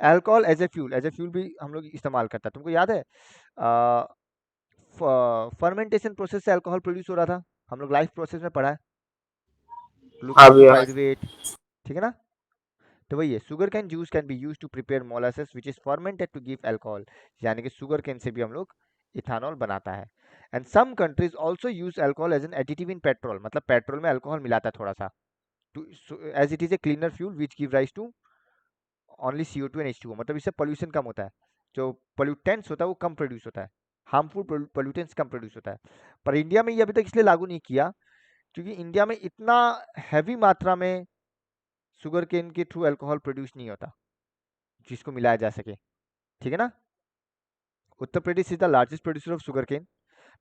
अल्कोहल एज ए फ्यूल भी हम लोग इस्तेमाल करता है। तुमको याद है फर्मेंटेशन प्रोसेस से अल्कोहल प्रोड्यूस हो रहा था, हम लोग लाइफ प्रोसेस में पढ़ा है, हाँ ग्लूकोज टू भैया। पाइरुवेट, ठीक है ना। तो वही है, sugar cane juice can be use to prepare molasses which is fermented to give alcohol, यानी कि शुगर कैन से भी हम लोग इथानॉल बनाता है। And some countries also use alcohol as an additive in petrol, मतलब पेट्रोल में alcohol मिलाता है थोड़ा सा, to as it is a cleaner fuel which give rise to only CO2 and H2O, मतलब इससे पोल्यूशन कम होता है, जो पोल्यूटेंट्स होता है वो कम प्रोड्यूस होता है, हार्मफुल पोल्यूटेंट्स कम प्रोड्यूस होता है। पर इंडिया में ये अभी तक इसलिए लागू नहीं किया क्योंकि इंडिया में इतना हैवी मात्रा में शुगर केन के थ्रू अल्कोहल प्रोड्यूस नहीं होता जिसको मिलाया जा सके, ठीक है ना। Uttar Pradesh is the largest producer of sugar cane,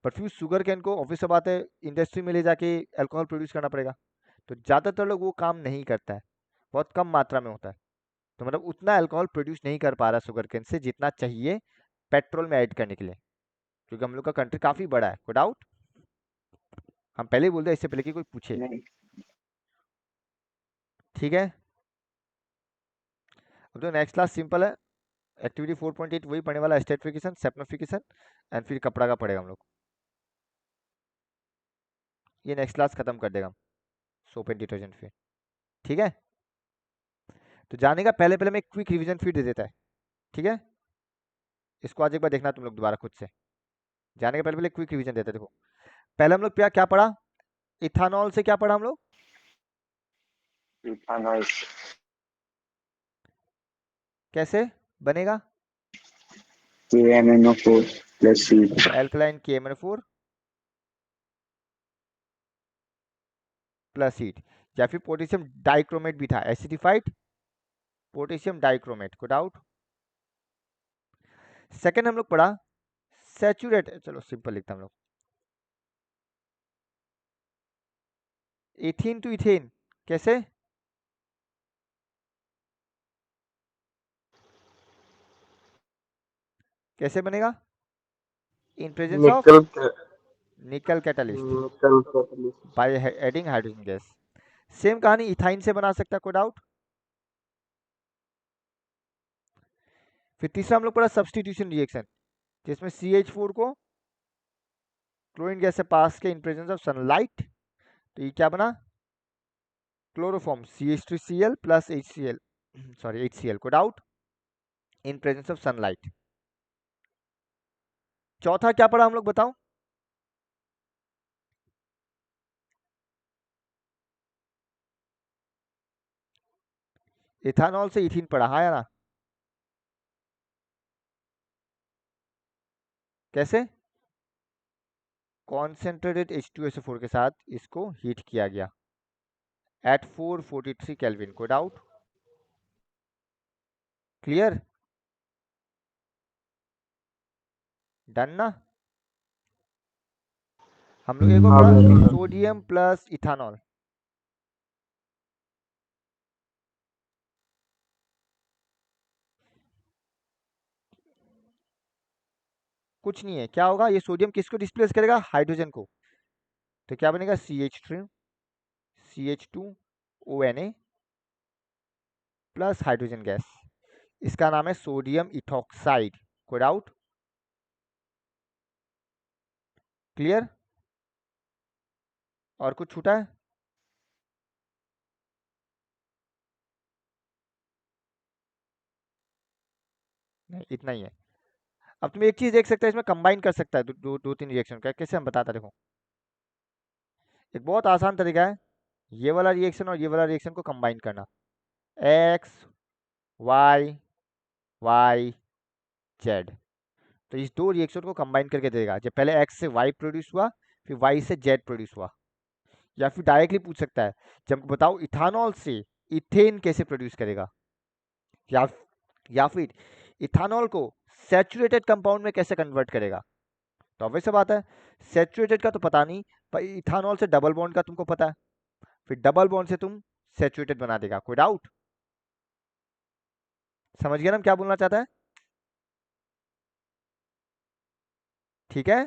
पर फिर शुगर केन को ऑब्वियस सी बात है इंडस्ट्री में ले जाके अल्कोहल प्रोड्यूस करना पड़ेगा, तो ज़्यादातर लोग वो काम नहीं करता है, बहुत कम मात्रा में होता है। तो मतलब उतना अल्कोहल प्रोड्यूस नहीं कर पा रहा शुगर केन से जितना चाहिए पेट्रोल में ऐड करने के लिए, क्योंकि हम लोग का कंट्री काफ़ी बड़ा है। कोई डाउट? हम पहले ही बोल दे इससे पहले कि कोई पूछे, नहीं, ठीक है। अब तो नेक्स्ट क्लास सिंपल है, एक्टिविटी 4.8 वही पढ़ने वाला, स्टेटिफिकेशन सेप्नोफिकेशन एंड फिर कपड़ा का पढ़ेगा हम लोग। ये नेक्स्ट क्लास खत्म कर देगा हम सोप एंड डिटर्जेंट फिर, ठीक है। तो जाने का पहले पहले मैं क्विक रिवीजन फिर दे देता है, ठीक है। इसको आज एक बार देखना तुम लोग दोबारा खुद से, जाने के पहले पहले क्विक रिवीजन देता है। देखो पहले हम लोग क्या क्या पढ़ा, इथानॉल से क्या पढ़ा हम लोग, इथानॉल कैसे बनेगा, KMnO4 plus C alkaline KMnO4 plus heat, या फिर पोटेशियम डाइक्रोमेट भी था, एसिडिफाइड पोटेशियम डाइक्रोमेट, को डाउट। सेकंड हम लोग पढ़ा सैचुरेट, चलो सिंपल लिखता हम लोग, इथीन टू इथेन कैसे, कैसे बनेगा, इन प्रेजेंस ऑफ निकल निकल कैटलिस्ट निकल catalyst. By adding hydrogen gas. Same कहानी इथाइन से बना सकता है, कोई डाउट। फिर तीसरा हम लोग पढ़ा सब्सटीट्यूशन रिएक्शन, जिसमें CH4 को क्लोरीन गैस से पास के इन प्रेजेंस ऑफ सनलाइट, तो ये क्या बना, chloroform CH3Cl plus HCl, sorry HCl, को doubt, in presence of sunlight. चौथा क्या पढ़ा हम लोग बताओ, इथानॉल से इथीन पढ़ा, हाँ या ना, कैसे, कॉन्सेंट्रेटेड H2SO4 के साथ इसको हीट किया गया एट 443 केल्विन, को डाउट, क्लियर, डन ना। हम लोग एक और हाँ पढ़ा भैया। सोडियम प्लस इथानॉल, कुछ नहीं है, क्या होगा, ये सोडियम किसको डिस्प्लेस करेगा, हाइड्रोजन को, तो क्या बनेगा CH2ONA प्लस हाइड्रोजन गैस, इसका नाम है सोडियम इथॉक्साइड, कोई डाउट, क्लियर, और कुछ छूटा है, नहीं इतना ही है। अब तुम एक चीज देख सकते हो, इसमें कंबाइन कर सकता है दो तीन रिएक्शन का, कैसे हम बताता देखो, एक बहुत आसान तरीका है, ये वाला रिएक्शन और ये वाला रिएक्शन को कंबाइन करना, एक्स वाई वाई जेड, तो इस दो रिएक्शन को कंबाइन करके देगा, जब पहले एक्स से वाई प्रोड्यूस हुआ फिर वाई से जेड प्रोड्यूस हुआ। या फिर डायरेक्टली पूछ सकता है, जब बताओ इथानॉल से इथेन कैसे प्रोड्यूस करेगा, या या फिर इथानॉल को सैचुरेटेड कंपाउंड में कैसे कन्वर्ट करेगा। तो ऑब्वियस सी बात है, सैचुरेटेड का तो पता नहीं, पर इथानॉल से डबल बॉन्ड का तुमको पता है, फिर डबल बॉन्ड से तुम सैचुरेटेड बना देगा, कोई डाउट। समझ गया ना हम क्या बोलना चाहता है? ठीक है,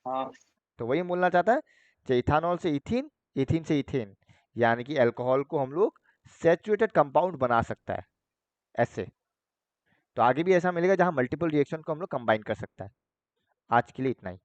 हाँ तो वही बोलना चाहता है कि इथानॉल से इथिन, इथिन से इथेन, यानी कि अल्कोहल को हम लोग सैचुरेटेड कंपाउंड बना सकता है ऐसे। तो आगे भी ऐसा मिलेगा जहां मल्टीपल रिएक्शन को हम लोग कंबाइन कर सकता है। आज के लिए इतना ही।